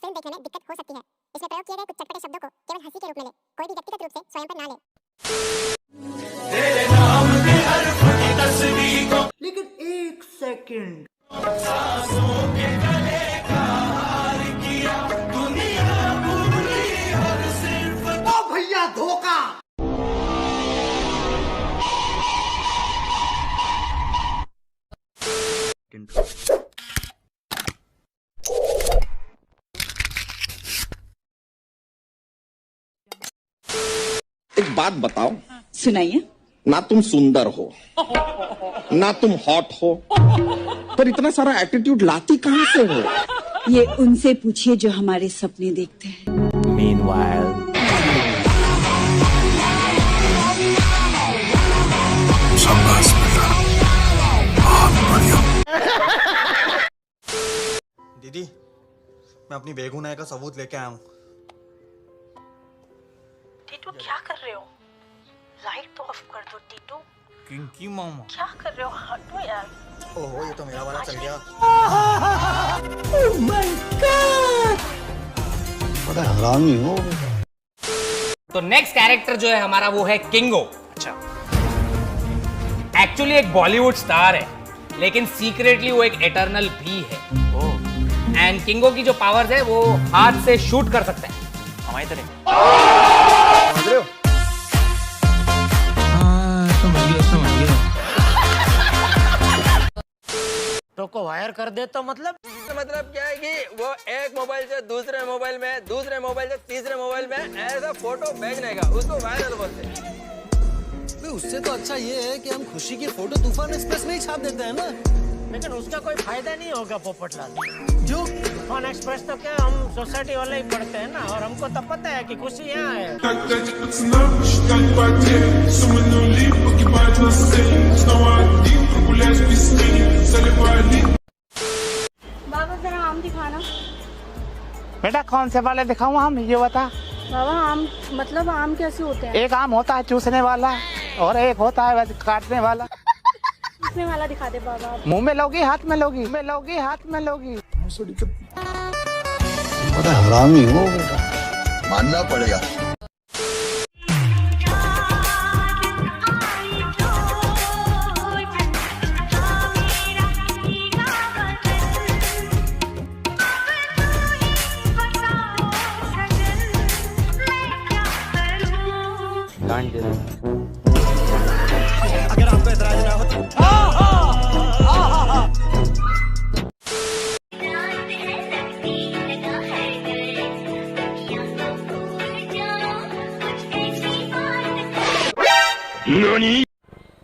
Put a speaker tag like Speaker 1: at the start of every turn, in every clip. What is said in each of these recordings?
Speaker 1: Film देखने में दिक्कत हो सकती है। इसमें प्रयोग किए गए कुछ चटपटे शब्दों को केवल हंसी के रूप में ले, कोई भी व्यक्तिगत रूप से स्वयं पर ना ले।
Speaker 2: तेरे नाम के हर्फ की तस्वीर को
Speaker 3: लेकिन एक सेकंड,
Speaker 2: सांसों के गले का हार किया, दुनिया भूली और सिर्फ
Speaker 3: ओ भैया धोखा।
Speaker 4: एक बात बताओ,
Speaker 5: सुनाइए।
Speaker 4: ना तुम सुंदर हो, ना तुम हॉट हो, पर इतना सारा एटीट्यूड लाती कहाँ से हो?
Speaker 5: ये उनसे पूछिए जो हमारे सपने देखते हैं।
Speaker 6: Meanwhile,
Speaker 7: शाबाश बेटा, बहुत बढ़िया।
Speaker 8: दीदी, मैं अपनी बेगुनाही का सबूत लेके आया हूँ।
Speaker 9: टीटू क्या कर रहे हो? लाइट तो ऑफ कर दो टीटू।
Speaker 8: किंकी मामा,
Speaker 9: क्या कर रहे हो? हटो यार।
Speaker 8: ओहो, ये तो मेरा वाला चल गया।
Speaker 7: बड़ा हरामी हो।
Speaker 6: तो नेक्स्ट कैरेक्टर जो है हमारा वो है किंगो। अच्छा, एक्चुअली एक बॉलीवुड स्टार है, लेकिन सीक्रेटली वो एक एटर्नल भी है। एंड किंगो की जो पावर्स है वो हाथ से शूट कर सकता है हमारी तरह।
Speaker 8: समझ रहे हो?
Speaker 6: तो को वायर कर दे तो मतलब
Speaker 10: क्या है कि वो एक मोबाइल से दूसरे मोबाइल में, दूसरे मोबाइल से तीसरे मोबाइल में ऐसा फोटो भेजने का, उसको वायरल बोलते हैं।
Speaker 2: उससे तो अच्छा ये है कि हम खुशी की फोटो तूफान एक्सप्रेस में ही छाप देते हैं ना।
Speaker 6: लेकिन उसका कोई फायदा नहीं होगा पोपटलाल।
Speaker 2: जो
Speaker 6: तूफान एक्सप्रेस तो क्या हम सोसाइटी वाले ही पढ़ते हैं ना, और हमको तो पता है कि खुशी यहाँ है।
Speaker 9: बाबा जरा आम दिखाना।
Speaker 6: बेटा कौन से वाले दिखाऊं हम, ये बता।
Speaker 9: बाबा आम मतलब आम कैसे होते हैं?
Speaker 6: एक आम होता है चूसने वाला, और एक होता है काटने वाला।
Speaker 9: चूसने वाला दिखा दे बाबा।
Speaker 6: मुंह में लोगी, हाथ में लोगी, हाथ में लोगी।
Speaker 7: बड़ा हरामी हो बेटा, मानना पड़ेगा।
Speaker 2: अगर आपको एतराज ना हो तो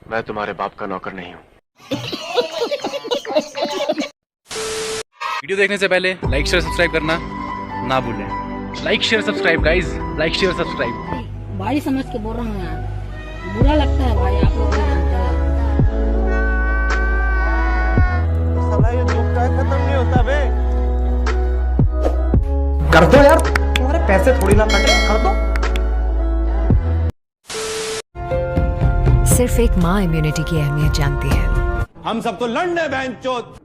Speaker 11: मैं तुम्हारे बाप का नौकर नहीं हूँ।
Speaker 12: वीडियो देखने से पहले लाइक शेयर सब्सक्राइब करना ना भूलें। Like share subscribe guys, like share subscribe.
Speaker 9: भाई समझ के बोल रहा हूँ यार, बुरा लगता है भाई, आप लोग जानते हैं।
Speaker 10: साला ये जोक का खत्म नहीं होता बे।
Speaker 8: कर दो यार, तुम्हारे पैसे थोड़ी ना कटे, कर दो।
Speaker 5: सिर्फ एक माँ इम्यूनिटी की अहमियत जानती है।
Speaker 8: हम सब तो लड़ने बैंचोद।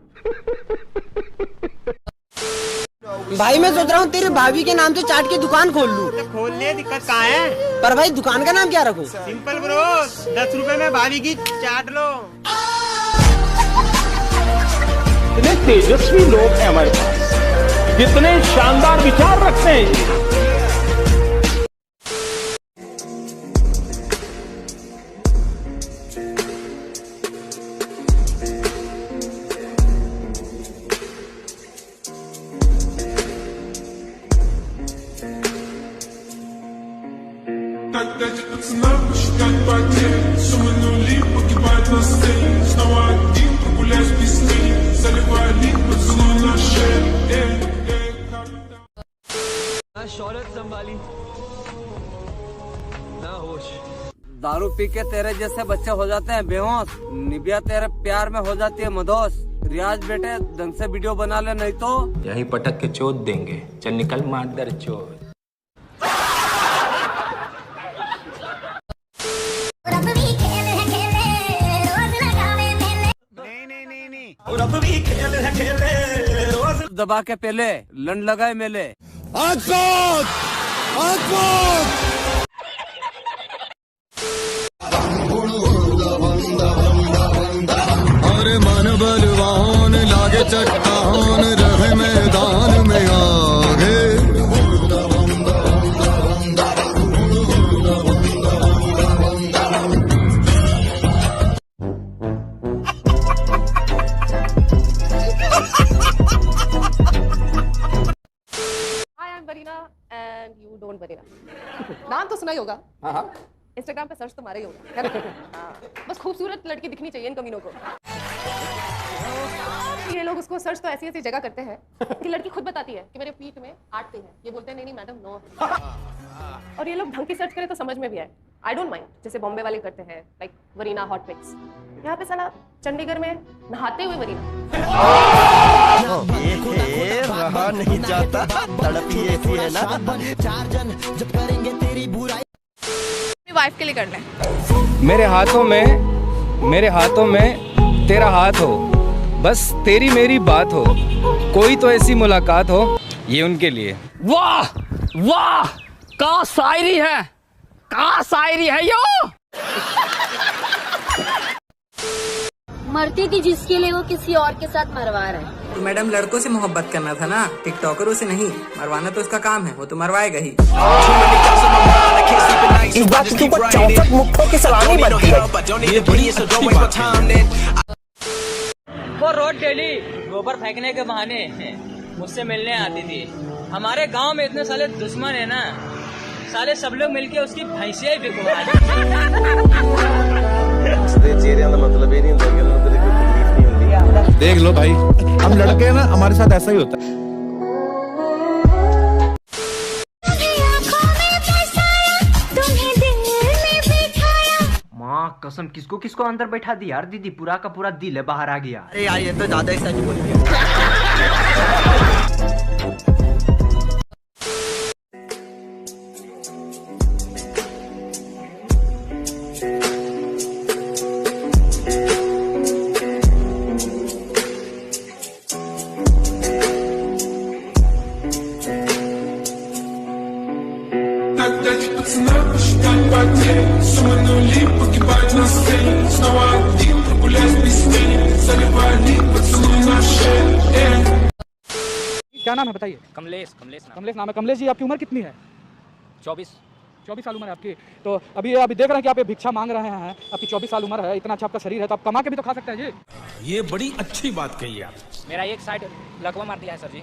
Speaker 10: भाई मैं सोच रहा हूँ तेरे भाभी के नाम से चाट की दुकान खोल लूं।
Speaker 6: खोलने दिक्कत कहाँ है?
Speaker 10: पर भाई दुकान का नाम क्या रखूं?
Speaker 6: सिंपल ब्रो, 10 रुपए में भाभी की चाट लो।
Speaker 11: इतने तेजस्वी लोग हैं हमारे पास, कितने शानदार विचार रखते हैं।
Speaker 10: शौहरत संभाली ना होश। दारू पी के तेरे जैसे बच्चे हो जाते हैं बेहोश, निबिया तेरे प्यार में हो जाती है मदोश। रियाज बेटे ढंग से वीडियो बना ले, नहीं तो
Speaker 11: यही पटक के चोट देंगे। चल निकल मादर चोट।
Speaker 6: नहीं।
Speaker 10: दबा के पहले लन लगाए मेले।
Speaker 7: अरे मन बलवान लागे चट्टान रहे मैदान में आगे।
Speaker 9: नाम तो सुना ही होगा। इंस्टाग्राम पे सर्च तो मारा ही होगा, है ना? बस खूबसूरत लड़की दिखनी चाहिए इन कमीनों को। ये लोग उसको सर्च तो ऐसी ऐसी जगह करते हैं कि लड़की खुद बताती है कि मेरे पीठ में 8 पे है। ये बोलते हैं नहीं नहीं मैडम नो। और ये लोग ढंग की सर्च करें तो समझ में भी आए। आई डोंट माइंड, जैसे बॉम्बे वाले करते हैं लाइक वरीना हॉट पिक्स। यहाँ पे साला चंडीगढ़ में नहाते हुए वरीना।
Speaker 2: रहा नहीं जाता, तड़प ही ऐसी है ना। चार जन जब करेंगे तेरी बुराई,
Speaker 9: वाइफ के लिए करना है।
Speaker 6: मेरे हाथों में तेरा हाथ हो, बस तेरी मेरी बात हो, कोई तो ऐसी मुलाकात हो, ये उनके लिए।
Speaker 10: वाह वाह, का शायरी है, का शायरी है यो।
Speaker 9: मरती थी जिसके लिए वो किसी और के साथ मरवा रहा है।
Speaker 3: तो मैडम लड़कों से मोहब्बत करना था ना, टिकटॉकरों से नहीं। मरवाना तो उसका काम है, वो तो मरवाएगा ही।
Speaker 2: इस बात के ऊपर 64 मुक्तों की सलामी बनती है। ये बड़ी अच्छी बात है।
Speaker 10: वो रोज डेली गोबर फेंकने के बहाने मुझसे मिलने आती थी। हमारे गांव में इतने साले दुश्मन है ना, साले सब लोग मिलके उसकी भैंसियां ही बिकवा
Speaker 11: देख लो भाई, हम लड़के हैं ना, हमारे साथ ऐसा ही होता है।
Speaker 3: माँ कसम, किसको किसको अंदर बैठा दी यार दीदी, पूरा का पूरा दिल है बाहर आ गया। अरे यार ये तो ज्यादा ही सच बोल दिया।
Speaker 12: क्या नाम है बताइए?
Speaker 6: कमलेश
Speaker 12: कमलेश नाम है। कमलेश जी, आपकी उम्र कितनी है?
Speaker 6: 24
Speaker 12: साल उम्र है आपकी। तो अभी देख रहे हैं कि आप ये भिक्षा मांग रहे हैं, आपकी 24 साल उम्र है, इतना अच्छा आपका शरीर है, तो आप कमा के भी तो खा सकते हैं जी।
Speaker 11: ये बड़ी अच्छी बात कही आप।
Speaker 6: मेरा एक साइड लकवा मार दिया है सर जी।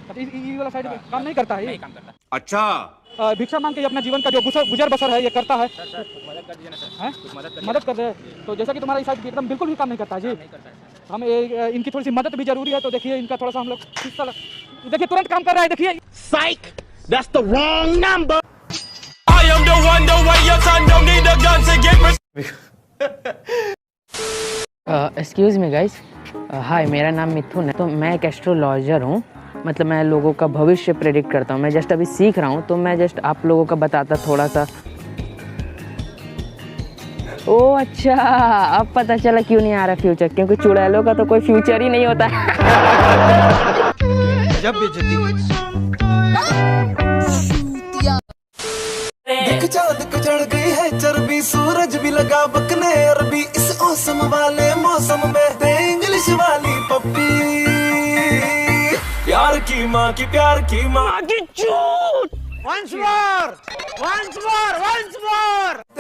Speaker 12: ये वाला साइड काम नहीं करता है,
Speaker 6: नहीं काम करता।
Speaker 11: अच्छा,
Speaker 12: भिक्षा मांग के अपना जीवन का जो गुजर बसर है ये करता है।
Speaker 6: सर मदद कर दीजिए ना सर।
Speaker 12: हैं?
Speaker 6: कुछ
Speaker 12: मदद कर दे। तो जैसा कि तुम्हारा ये साइड एकदम बिल्कुल भी काम नहीं करता है जी।
Speaker 6: नहीं करता है सर।
Speaker 12: हम इनकी थोड़ी सी मदद भी जरूरी है, तो देखिए इनका थोड़ा सा हम लोग हिस्सा देखिए, तुरंत काम कर रहा है, देखिए।
Speaker 11: Psych, that's the wrong number.
Speaker 9: Excuse me guys, hi, मेरा नाम मिथुन है। तो मैं एक एस्ट्रोलॉजर हूँ, मतलब मैं लोगों का भविष्य प्रेडिक्ट करता हूँ। मैं जस्ट अभी सीख रहा हूँ, तो मैं जस्ट आप लोगों का बताता थोड़ा सा। ओह अच्छा, अब पता चला क्यों नहीं आ रहा फ्यूचर, क्योंकि चुड़ैलों का तो कोई फ्यूचर ही नहीं होता।
Speaker 2: जब देख चांद को चढ़ गई है चर्बी, सूरज भी लगा बकने अरबी। इस मौसम वाले मौसम में इंग्लिश वाली पप्पी, प्यार की माँ की प्यार की माँ की झूठ। Once more,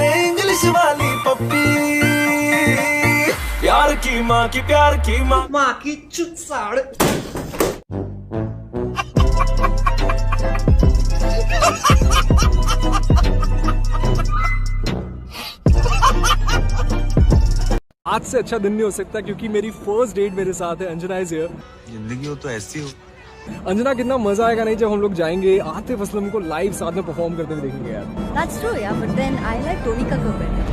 Speaker 2: इंग्लिश वाली पप्पी, प्यार की माँ की प्यार की माँ, माँ की चुत साड़। आज से अच्छा दिन नहीं हो सकता, क्योंकि मेरी फर्स्ट डेट मेरे साथ है। Anjana is here.
Speaker 8: जिंदगी हो तो ऐसी हो।
Speaker 2: अंजना, कितना मजा आएगा नहीं जब हम लोग जाएंगे, आतिफ असलम को लाइव साथ में परफॉर्म करते हुए देखेंगे यार।
Speaker 9: That's true, yeah, but then I like Tony Kakar better.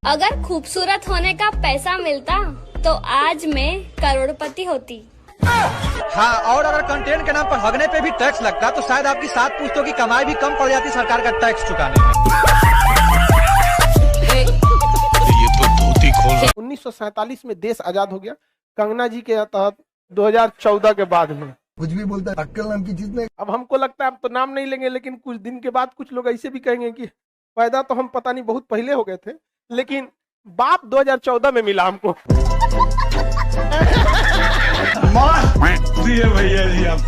Speaker 1: अगर खूबसूरत होने का पैसा मिलता तो आज मैं करोड़पति होती।
Speaker 3: हाँ, और अगर कंटेंट के नाम पर हगने पे भी टैक्स लगता तो शायद आपकी 7 पुश्तों की कमाई भी कम पड़ जाती सरकार का टैक्स चुकाने में।
Speaker 11: 19 1947 में देश आजाद हो गया, कंगना जी के तहत 2014 के बाद में।
Speaker 7: कुछ भी बोलता है, अक्कल नाम की चीज नहीं।
Speaker 11: अब हमको लगता है अब तो नाम नहीं लेंगे, लेकिन कुछ दिन के बाद कुछ लोग ऐसे भी कहेंगे कि पैदा तो हम पता नहीं बहुत पहले हो गए थे, लेकिन बाप 2014 में मिला हमको।
Speaker 12: भैया जी आप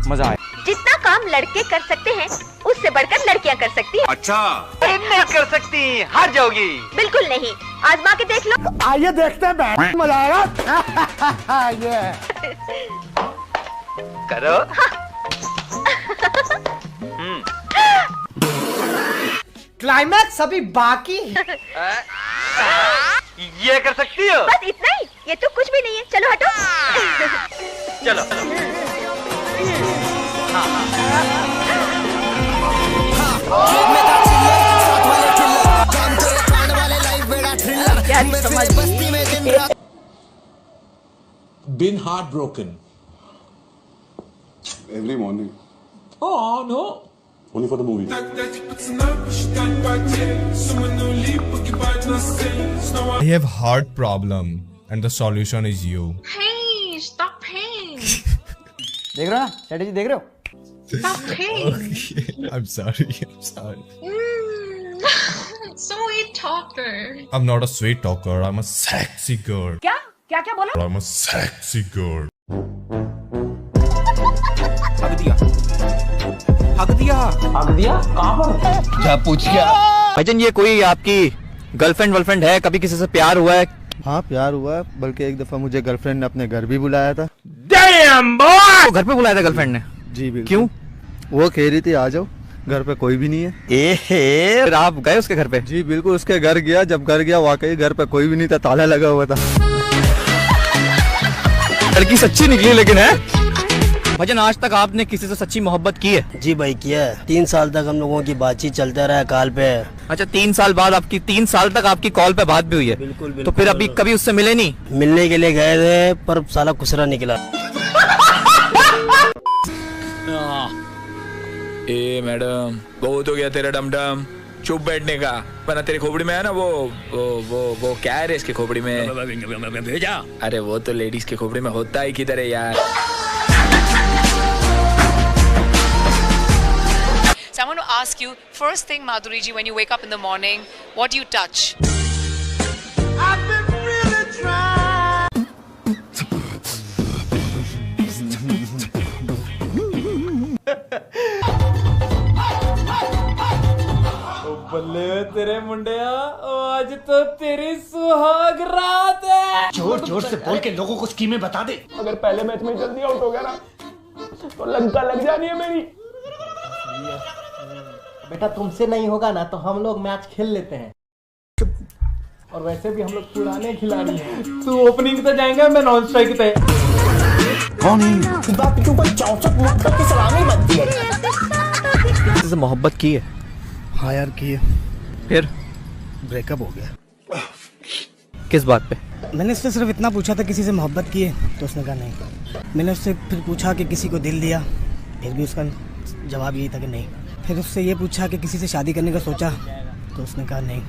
Speaker 12: मजा आया।
Speaker 1: जितना काम लड़के कर सकते हैं उससे बढ़कर लड़कियां कर सकती हैं।
Speaker 3: अच्छा नहीं कर सकती, हार जाओगी।
Speaker 1: बिल्कुल नहीं, आजमा के देख लो।
Speaker 11: आइए देखते हैं, मजा आएगा। ये
Speaker 3: करो।
Speaker 10: क्लाइमैक्स अभी बाकी है।
Speaker 3: ये कर सकती हो?
Speaker 1: बस इतना ही, ये तो कुछ भी नहीं है। चलो हटो।
Speaker 3: चलो।
Speaker 1: क्या नहीं समझ।
Speaker 7: Been heartbroken.
Speaker 4: Every morning.
Speaker 7: Oh no.
Speaker 4: Only for the movie.
Speaker 2: I have heart problem and the solution is you.
Speaker 1: Hey, stop paying.
Speaker 10: देख रहे हो ना, स्ट्रेटेजी देख रहे हो?
Speaker 1: Stop paying.
Speaker 2: Okay. I'm sorry.
Speaker 1: Sweet talker.
Speaker 2: I'm not a sweet talker. I'm a sexy girl.
Speaker 1: क्या क्या क्या बोला?
Speaker 2: I'm a sexy girl.
Speaker 3: हक दिया कहाँ पर?
Speaker 7: क्या पूछ क्या?
Speaker 3: भाईजान ये कोई आपकी गर्लफ्रेंड है, कभी किसी से प्यार हुआ है?
Speaker 8: हाँ प्यार हुआ, बल्कि एक दफा मुझे गर्लफ्रेंड ने अपने घर भी बुलाया था।
Speaker 3: तो घर पे बुलाया था गर्लफ्रेंड ने?
Speaker 8: जी बिल्कुल।
Speaker 3: क्यों?
Speaker 8: वो कह रही थी आ जाओ, घर पे कोई भी नहीं है।
Speaker 3: फिर आप गए उसके घर पे?
Speaker 8: जी बिल्कुल, उसके घर गया। जब घर गया वाकई घर पे कोई भी नहीं था, ताला लगा हुआ था।
Speaker 3: लड़की सच्ची निकली लेकिन है। भाईजान आज तक आपने किसी से सच्ची मोहब्बत की है?
Speaker 10: जी भाई किया है। 3 साल तक हम लोगों की बातचीत चलता रहा कॉल पे।
Speaker 3: अच्छा 3 साल बाद आपकी 3 साल तक आपकी कॉल पे बात भी हुई है?
Speaker 10: बिल्कुल
Speaker 3: तो फिर अभी कभी उससे मिले नहीं?
Speaker 10: मिलने के लिए गए थे पर साला खुसरा निकला।
Speaker 11: ए मैडम बहुत हो गया तेरा डमडम, चुप बैठने का। वरना तेरी खोपड़ी में है ना वो क्या है रे इसकी खोपड़ी में? भेजा। अरे वो तो लेडीज की खोपड़ी में होता ही किधर है यार।
Speaker 9: So I want to ask you, first thing Madhuri ji, when you wake up in the morning, what do you touch?
Speaker 10: बल्ले तेरे मुंडिया, आज तो तेरी सुहाग रात है।
Speaker 11: जोर से बोल के लोगों को स्कीमें बता दे। अगर पहले मैच में जल्दी आउट हो गया ना तो लंका लग जानी है मेरी।
Speaker 10: बेटा तुमसे नहीं होगा ना तो हम लोग मैच खेल लेते हैं, और वैसे भी हम लोग पुराने खिलाड़ी हैं। तू ओपनिंग पे जाएगा, मैं नॉन स्ट्राइक पे।
Speaker 11: कौन है? सलामी बनती है।
Speaker 3: किसी से मोहब्बत की है?
Speaker 8: हाँ यार किए,
Speaker 3: फिर
Speaker 8: ब्रेकअप हो गया।
Speaker 3: किस बात पे?
Speaker 10: मैंने उससे सिर्फ इतना पूछा था किसी से मोहब्बत की है, तो उसने कहा नहीं। मैंने उससे फिर पूछा कि किसी को दिल दिया, फिर भी उसका जवाब यही था कि नहीं। फिर उससे ये पूछा कि किसी से शादी करने का सोचा, तो उसने कहा नहीं।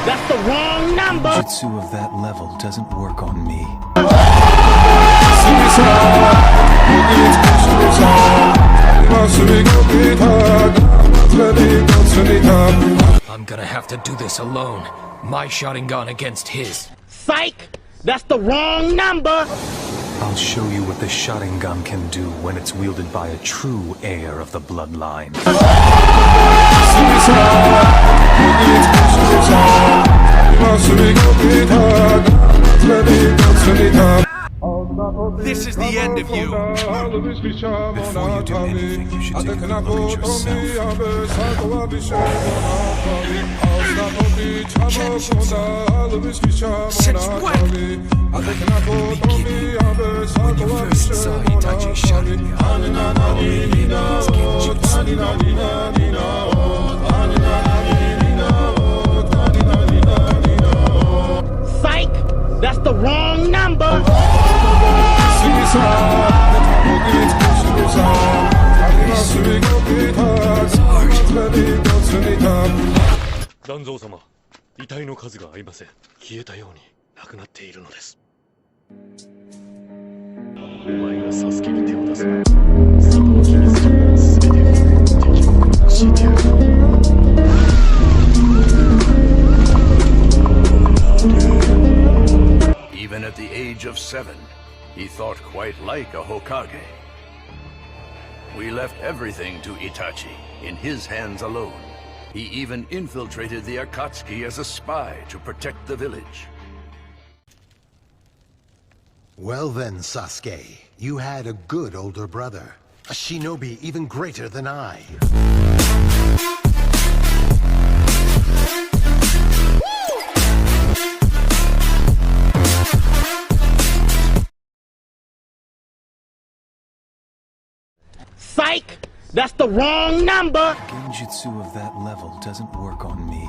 Speaker 10: That's the wrong number.
Speaker 2: Jitsu of that level doesn't work on me.
Speaker 10: I'm gonna have to do this alone. My Sharingan against his. Psych! That's the wrong number!
Speaker 2: I'll show you what the Sharingan can do when it's wielded by a true heir of the bloodline.
Speaker 10: This is the end of you.
Speaker 2: Before you do anything, you should take a good look at yourself.
Speaker 10: Since when?
Speaker 2: When you first saw Itachi Sharingan, all he needed was
Speaker 10: Psych! That's the wrong number!
Speaker 13: 団蔵様、遺体の数が合いません。消えたようになくなっているのです。お前がサスケに手を出すな。佐藤の秘密情報すべて敵国に教えてやる。
Speaker 14: Even at the age of 7, he thought quite like a Hokage. We left everything to Itachi, in his hands alone. He even infiltrated the Akatsuki as a spy to protect the village.
Speaker 15: Well then, Sasuke, you had a good older brother. A shinobi even greater than I.
Speaker 10: Psych! That's the wrong number!
Speaker 2: Genjutsu of that level doesn't work on me.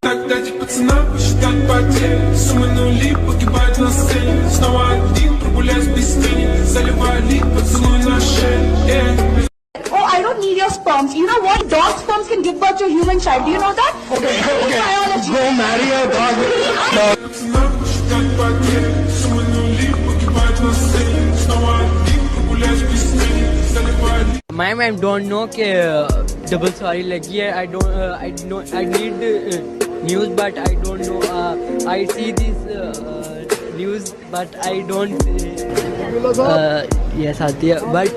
Speaker 2: Тогда пацана посчитать потери. Суммы нули погибать на сцене. Снова один прогуляюсь без тени. Заливали поцелуй на шее.
Speaker 16: Oh, I don't need your sperms. You know what? Dog sperms can give birth to a human child. Do you know that? Okay. Biology.
Speaker 2: Go marry a dog. Пацана посчитать потери. Суммы нули погибать на сцене. Снова один прогуляюсь без тени. Заливали.
Speaker 10: Ma'am, I don't know कि double sorry लगी है. I need news, but I don't know. I see this news, but I don't. Yes आती है, but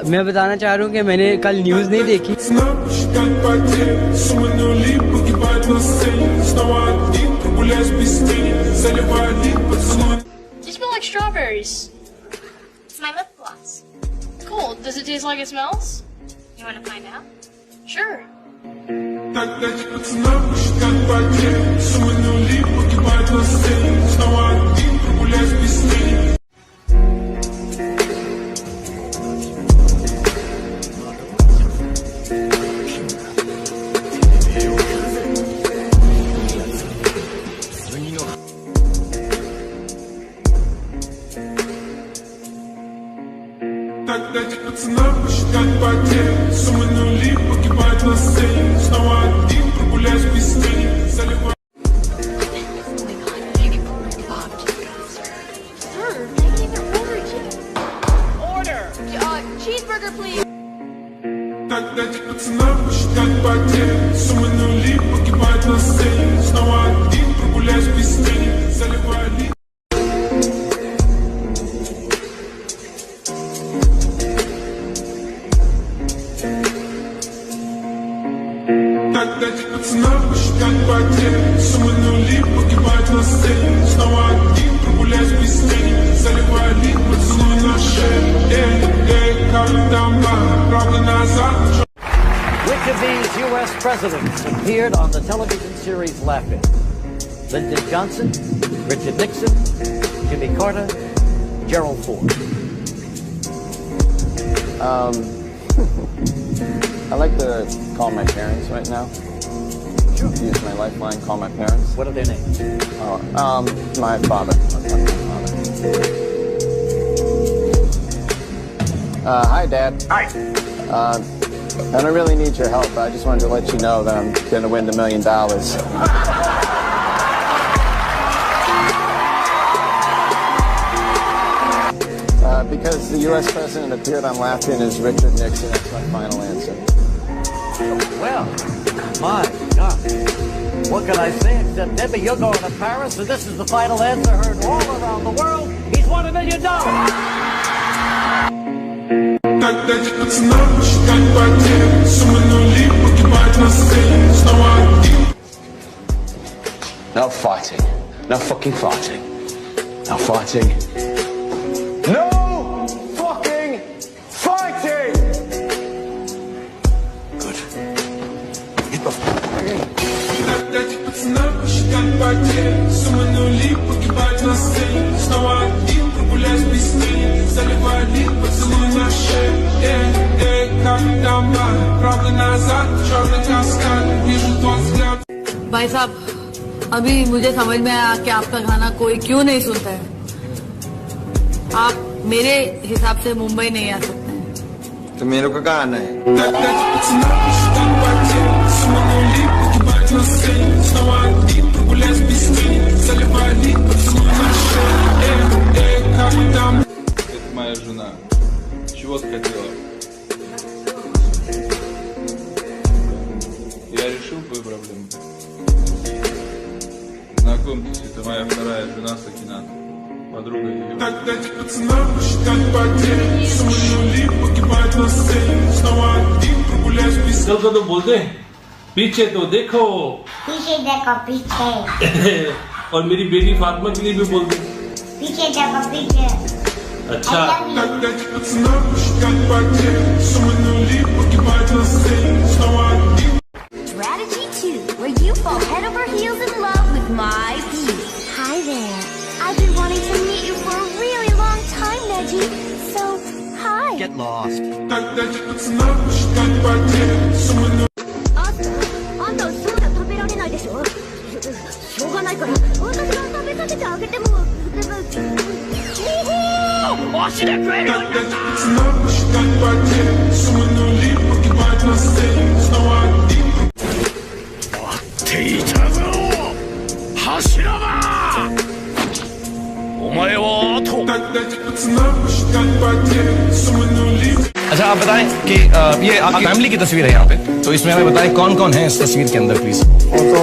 Speaker 10: मैं बताना चाह रहा हूँ कि मैंने कल न्यूज़ नहीं देखी.
Speaker 1: They smell like strawberries. It's my lip gloss. Cool. Does it taste like it smells? You want to find out? Sure.
Speaker 2: Так дайте пацанам посчитать потери. Суммы нули погибать на сцене. Снова один прогуляюсь без тени. Заливаю.
Speaker 17: presidents appeared on the television series Laugh-In. Lyndon Johnson, Richard Nixon, Jimmy Carter, Gerald Ford.
Speaker 18: I'd like to call my parents right now. Sure. Use my lifeline, call my parents.
Speaker 17: What are their names?
Speaker 18: My father. Hi, Dad.
Speaker 19: Hi.
Speaker 18: I don't really need your help. I just wanted to let you know that I'm going to win $1 million. Because the U.S. president appeared on Laugh-In as Richard Nixon. That's my final answer.
Speaker 17: Well, my God. What can I say except, Debbie, you're going to Paris, and this is the final answer heard all around the world. He's won $1 million.
Speaker 19: No fighting. No fucking fighting. No fighting. No fucking fighting! Good. Get the fuck
Speaker 20: भाई साहब, अभी मुझे समझ में आया कि आपका गाना कोई क्यों नहीं सुनता है। आप मेरे हिसाब से मुंबई नहीं आ सकते हैं।
Speaker 3: तो मेरे को कहाँ आना है?
Speaker 21: Это моя жена. Чего ты хотела? Я решил твою проблему. Знакомьтесь, это моя вторая жена Сакинат. Подруга ее. चल तो बोलते पीछे तो देखो,
Speaker 22: पीछे देखो पीछे।
Speaker 21: और मेरी बेटी फातिमा के लिए भी बोल दे
Speaker 22: पीछे देखो पीछे।
Speaker 21: अच्छा।
Speaker 23: Strategy 2, where you fall head over heels in love with my piece. Hi there. I've been wanting to meet you for a really long time, Neji. So, hi.
Speaker 17: Get lost.
Speaker 24: अच्छा आप बताएं कि ये आपकी फैमिली की तस्वीर है यहाँ पे, तो इसमें हमें बताएं कौन कौन है इस तस्वीर के अंदर प्लीज।
Speaker 25: वो तो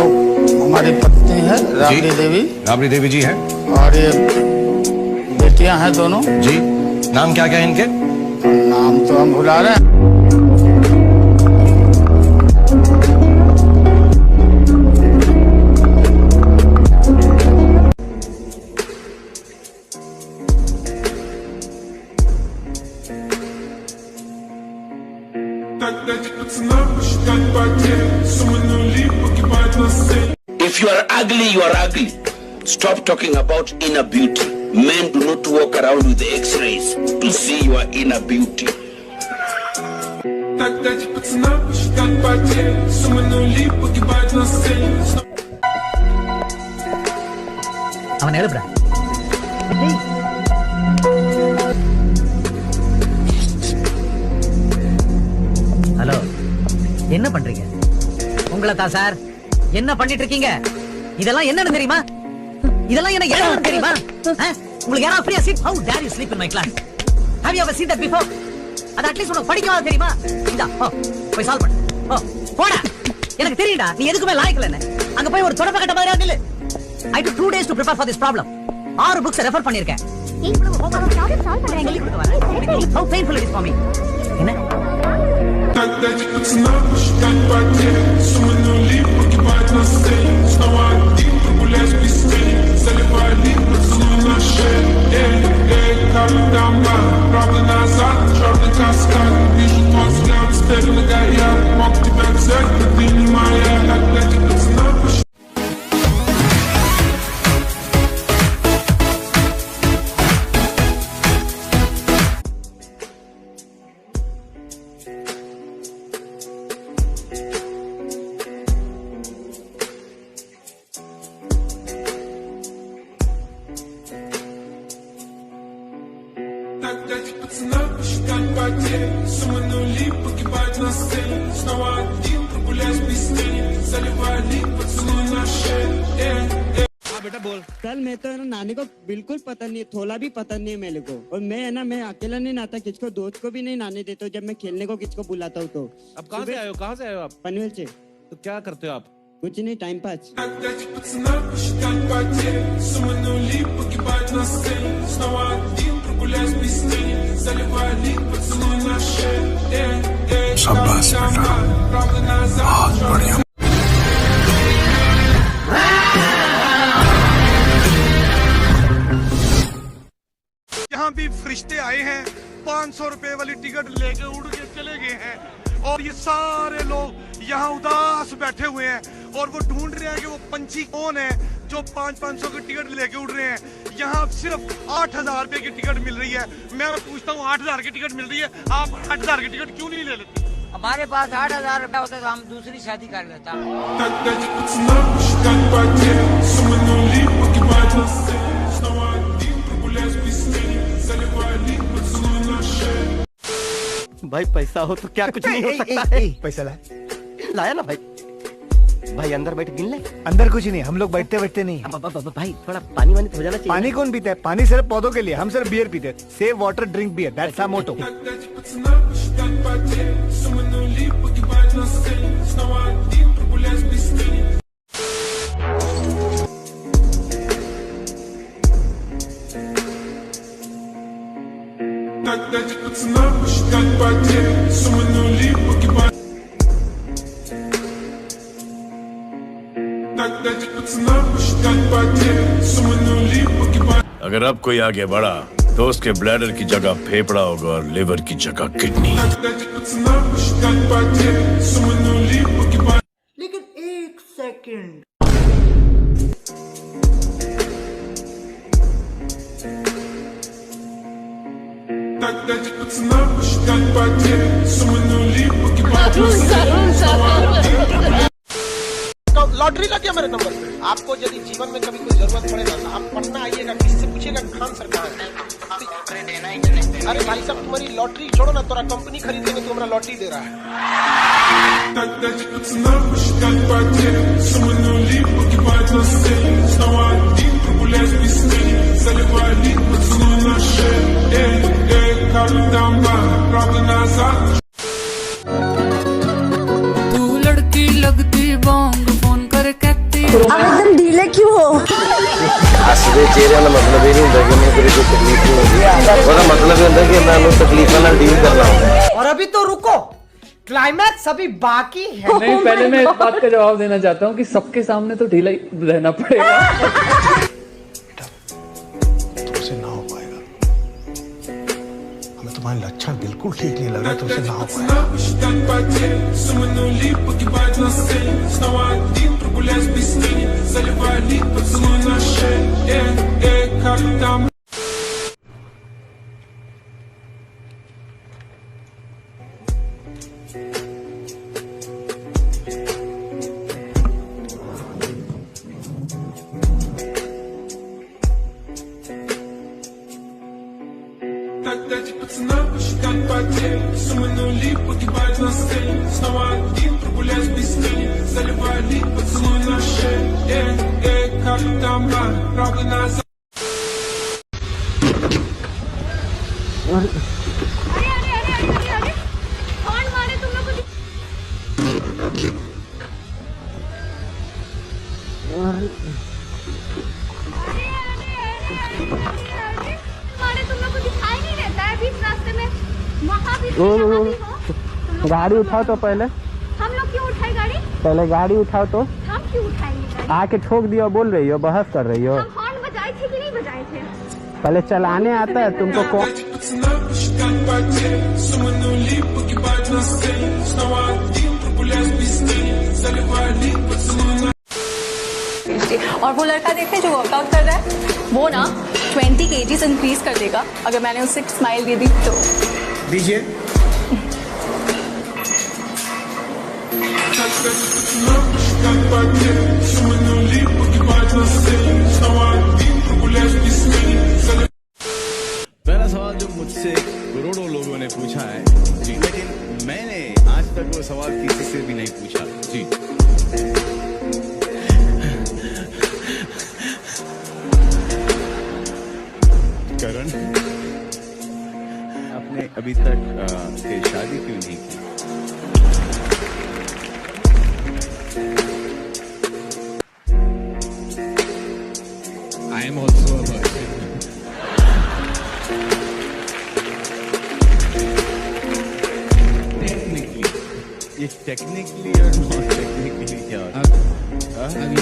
Speaker 25: हमारी पत्नी है राबड़ी देवी।
Speaker 24: राबड़ी देवी जी हैं।
Speaker 25: और ये बेटियां हैं दोनों
Speaker 24: जी। नाम क्या क्या है इनके?
Speaker 25: नाम तो हम भुला रहे हैं।
Speaker 19: If you are ugly, you are ugly. Stop talking about inner beauty. Men do not walk around with X-rays to see your inner beauty.
Speaker 17: அவன் எழுப்புற. ஹலோ, என்ன பண்றீங்க? உங்களை தான் சார். என்ன பண்ணிட்டு இருக்கீங்க? இதெல்லாம் என்னன்னு தெரியுமா? இதெல்லாம் என்ன எழுதுன்னு தெரியுமா? உங்களுக்கு யாரா ஃப்ரீயா seat? How dare you sleep in my class? Have you ever seen that before? அது அட்லீஸ்ட் உனக்கு படிக்கவாது தெரியுமா? இந்தா போய் சால்வ் பண்ணு. போடா. எனக்கு தெரியும்டா நீ எதுக்குமே லாயக்கு இல்லன்னு. அங்க போய் ஒரு தொடப்ப கட்ட மாதிரியா நில்லு. I took 2 days to prepare for this problem. 6 books refer பண்ணிருக்கேன். இவ்வளவு ப்ராப்ளம் சால்வ் பண்றேன். How painful it is for me. என்ன?
Speaker 2: Правда назад, черный каскад, вижу твой взгляд. успех нагорел. Мог тебя взять, но ты не моя. Когда тебе цена посчитать. Дать пацанам посчитать потери. Суммы нули погибать на сцене. Снова один, прогуляюсь без тени. Заливай лик, поцелуй на шее.
Speaker 4: बेटा बोल। कल मैं तो है ना नानी को बिल्कुल पता नहीं, थोड़ा भी पता नहीं है मेरे को। और मैं है ना, मैं अकेला नहीं नहाता, किसको दोस्त को भी नहीं नहाने देता जब मैं खेलने को किसको बुलाता हूँ तो।
Speaker 12: अब कहाँ से आए हो? कहाँ से आए हो आप?
Speaker 4: पनवेल से।
Speaker 12: तो क्या करते हो आप?
Speaker 4: कुछ नहीं, टाइम पास।
Speaker 2: Дать пацанам посчитать потери. Суммы нули погибать на сцене. Снова один, прогуляюсь без тени. Заливай лик, поцелуй на шее.
Speaker 15: शाबाश बेटा, बहुत बढ़िया।
Speaker 5: यहाँ भी फरिश्ते आए हैं, 500 रुपए वाली टिकट लेके उड़ के चले गए हैं और ये सारे लोग यहाँ उदास बैठे हुए हैं और वो ढूंढ रहे हैं कि वो पंछी कौन है जो 500 की टिकट लेके उड़ रहे हैं। यहाँ सिर्फ 8,000 रुपए की टिकट मिल रही है। मैं पूछता हूँ 8,000 की टिकट मिल रही है, आप 8,000 की टिकट क्यों नहीं ले लेते?
Speaker 6: हमारे पास 8,000 रुपया होता तो हम दूसरी शादी कर लेता।
Speaker 7: भाई पैसा हो तो क्या कुछ नहीं हो सकता है। पैसा लाया ना भाई। भाई अंदर बैठ गिन ले।
Speaker 9: अंदर कुछ नहीं, हम लोग बैठते बैठते नहीं।
Speaker 7: भाई थोड़ा पानी वानी तो हो जाना चाहिए।
Speaker 9: पानी कौन पीता है? पानी सिर्फ पौधों के लिए, हम सिर्फ बियर पीते हैं। Save water drink beer, that's our motto.
Speaker 2: Дать пацанам посчитать потери. Суммы нули погибать. Дать пацанам посчитать потери. Суммы нули погибать.
Speaker 14: अगर अब कोई आगे बढ़ा तो उसके ब्लैडर की जगह फेफड़ा होगा और लिवर की जगह किडनी।
Speaker 2: Дать пацанам посчитать потери. Суммы нули погибать.
Speaker 26: लेकिन एक सेकंड,
Speaker 2: Дать пацанам посчитать потери. Суммы нули погибать.
Speaker 27: लॉटरी लग गया मेरे नंबर पे। आपको यदि जीवन में कभी कोई जरूरत पड़ेगा तो आप पटना आइएगा, किससे पूछिएगा खान सर कहाँ है। अरे भाई साहब तुम्हारी लॉटरी छोड़ो ना, तोरा कंपनी खरीद लेंगे तो हमारा लॉटरी दे रहा है।
Speaker 2: Дать пацанам посчитать потери. Суммы нули погибать на сцене. Снова один, прогуляюсь без тени. Заливай лик, поцелуй на шее. Как там правда назад.
Speaker 28: तू लड़की लगती बॉन्ग फोन कर कहती
Speaker 16: आप एकदम ढीले क्यों हो?
Speaker 7: असली चेहरे वाला मतलब ये नहीं होता कि मैं तेरे को तकलीफ नहीं होगी। और मतलब ये होता है कि मैं उन तकलीफों ਨਾਲ डील करना हूँ।
Speaker 26: और अभी तो रुको, क्लाइमैक्स अभी बाकी है।
Speaker 29: नहीं, पहले मैं इस बात का जवाब देना चाहता हूँ कि सबके सामने तो ढीला ही रहना पड़ेगा।
Speaker 15: तुमसे ना हो पाएगा, हमें तुम्हारे लक्षण बिल्कुल ठीक नहीं लग रहा, तुमसे ना हो पाएगा।
Speaker 2: Посчитать потери. Суммы нули погибать на сцене. Снова один, прогуляюсь без тени. Заливай лик, поцелуй на шее. Как там. Дать пацанам посчитать потери. Суммы нули погибать на сцене. Снова один, прогуляюсь без тени. Заливай лик, поцелуй на шее. Как там правда назад.
Speaker 1: कौन मारे तुम लोग को? मारे तुम लोग को दिखाई नहीं देता है बीच रास्ते में? वहाँ भी हो, यहाँ भी हो।
Speaker 26: गाड़ी उठाओ तो पहले।
Speaker 1: हम लोग क्यों उठाए गाड़ी?
Speaker 26: पहले गाड़ी उठाओ तो।
Speaker 1: हम क्यों उठाएंगे?
Speaker 26: आके ठोक दिया, बोल रही हो, बहस कर रही हो।
Speaker 1: हम हॉर्न बजाए थे कि नहीं बजाए थे?
Speaker 26: पहले चलाने आता है तुमको?
Speaker 2: Дать пацанам посчитать потери. Суманули, погибать на сцене. Снова один, прогуляюсь без тени. Заливай лик, поцелуй на...
Speaker 3: और वो लड़का देखे जो वर्कआउट कर रहा है, वो ना 20 kgs इंक्रीज कर देगा अगर मैंने उसे स्माइल दे दी तो।
Speaker 9: दीजिए।
Speaker 2: Как потери. Суманули, погибать на сцене. Снова один, прогуляюсь без тени.
Speaker 24: पहला सवाल जो मुझसे करोड़ों लोगों ने पूछा है जी, लेकिन मैंने आज तक वो सवाल किसी से भी नहीं पूछा जी। करण, आपने अभी तक शादी क्यों नहीं की? I am also a virgin. ये टेक्निकली और नॉन टेक्निकली क्या होता है?
Speaker 8: अभी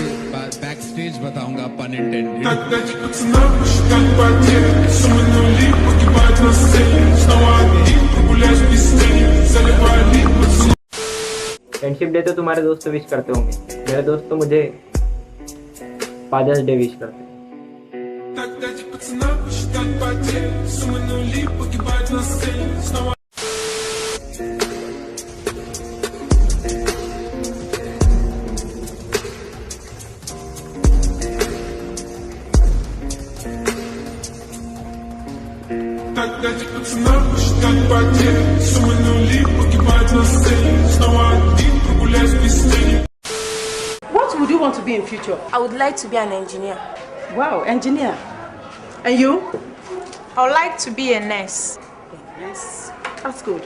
Speaker 8: बैक स्टेज बताऊंगा, पन इंटेंडेड।
Speaker 2: Как потери. Суманули, погибать на сцене. Снова один, прогуляюсь без тени. Заливай лик, поцелуй.
Speaker 10: फ्रेंडशिप डे तो तुम्हारे दोस्त विश करते होंगे, मेरे दोस्त तो मुझे फादर्स डे विश करते हैं।
Speaker 2: Тогда эти пацаны считают потери. Суманули, погибать на сцене. Снова... Тогда эти пацаны считают потери. Суманули, погибать на сцене. Снова один, прогуляюсь без тени.
Speaker 16: What would you want to be in future?
Speaker 11: I would like to be an engineer.
Speaker 16: Wow, engineer. And you?
Speaker 11: I would like to be a nurse.
Speaker 16: Yes, that's good.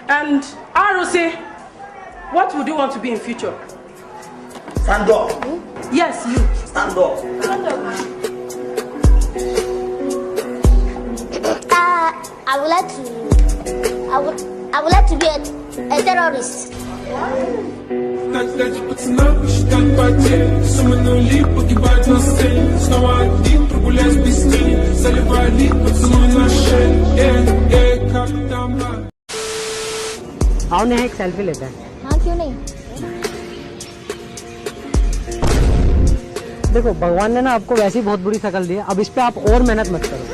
Speaker 16: And ROC, what would you want to be in future?
Speaker 27: Stand up.
Speaker 16: Yes, you.
Speaker 27: Stand up.
Speaker 16: Stand up.
Speaker 23: I would like to. I would like to be a terrorist.
Speaker 2: Тогда эти пацаны считают потери. Суманули, погибать на сцене. Снова один, прогуляюсь без тени. Заливай лик, поцелуй на шее. Как там?
Speaker 17: आओ नेहा एक selfie लेते हैं।
Speaker 23: हाँ क्यों नहीं?
Speaker 17: देखो भगवान ने ना आपको वैसी बहुत बुरी शक्ल दी है, अब इस पे आप और मेहनत मत करो।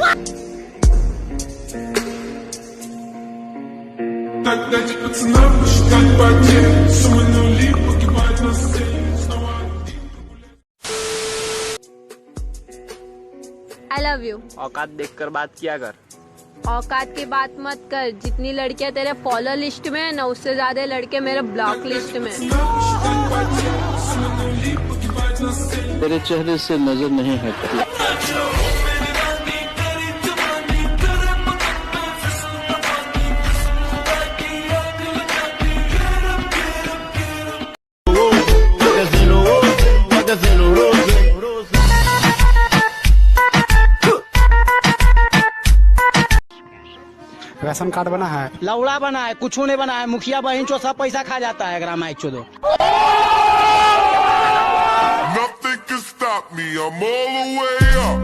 Speaker 2: Тогда эти пацаны считают потери. Суманули, погибать на сцене. Снова один,
Speaker 3: I love you.
Speaker 10: औकात देखकर बात किया कर।
Speaker 3: औकात की बात मत कर, जितनी लड़कियां तेरे फॉलो लिस्ट में है ना, उससे ज्यादा लड़के मेरे ब्लॉक लिस्ट में।
Speaker 24: तेरे चेहरे से नजर नहीं हटती।
Speaker 9: राशन कार्ड बना है,
Speaker 6: लौड़ा बना है, कुछ नहीं बना है, मुखिया बहन चो सब पैसा खा जाता है ग्राम चो दो।
Speaker 2: Nothing can stop me. I'm all the way up.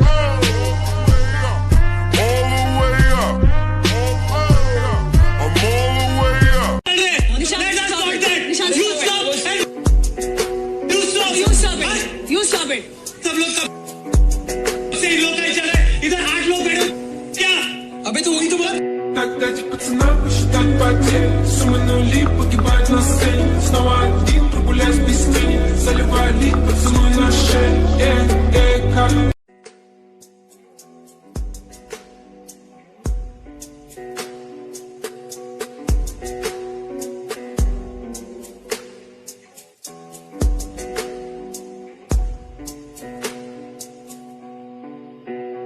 Speaker 2: All the way up. I'm all the way up.
Speaker 3: You stop it.
Speaker 2: सब लोग से लोग चले इधर 8 लोग बैठे क्या? अबे तो वही तो बोला। Тогда эти пацаны считают потери. Суманули, погибать на сцене. Снова один, прогуляюсь без тени. Заливай лик, поцелуй на шее. Как...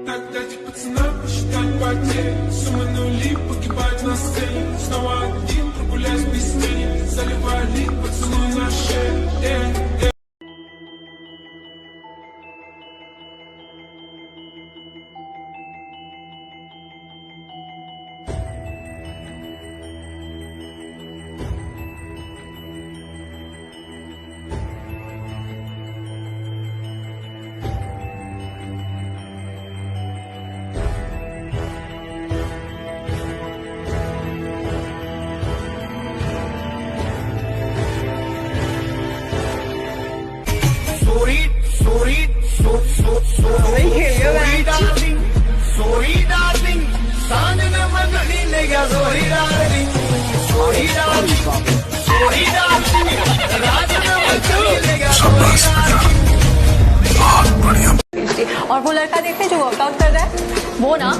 Speaker 2: Тогда эти пацаны считают потери. Суманули, погибать на сцене. Снова один, прогуляюсь без тени. Заливай лик, поцелуй на шее.
Speaker 26: सही खेल गया
Speaker 3: और वो लड़का देखते जो वर्कआउट कर रहा है वो ना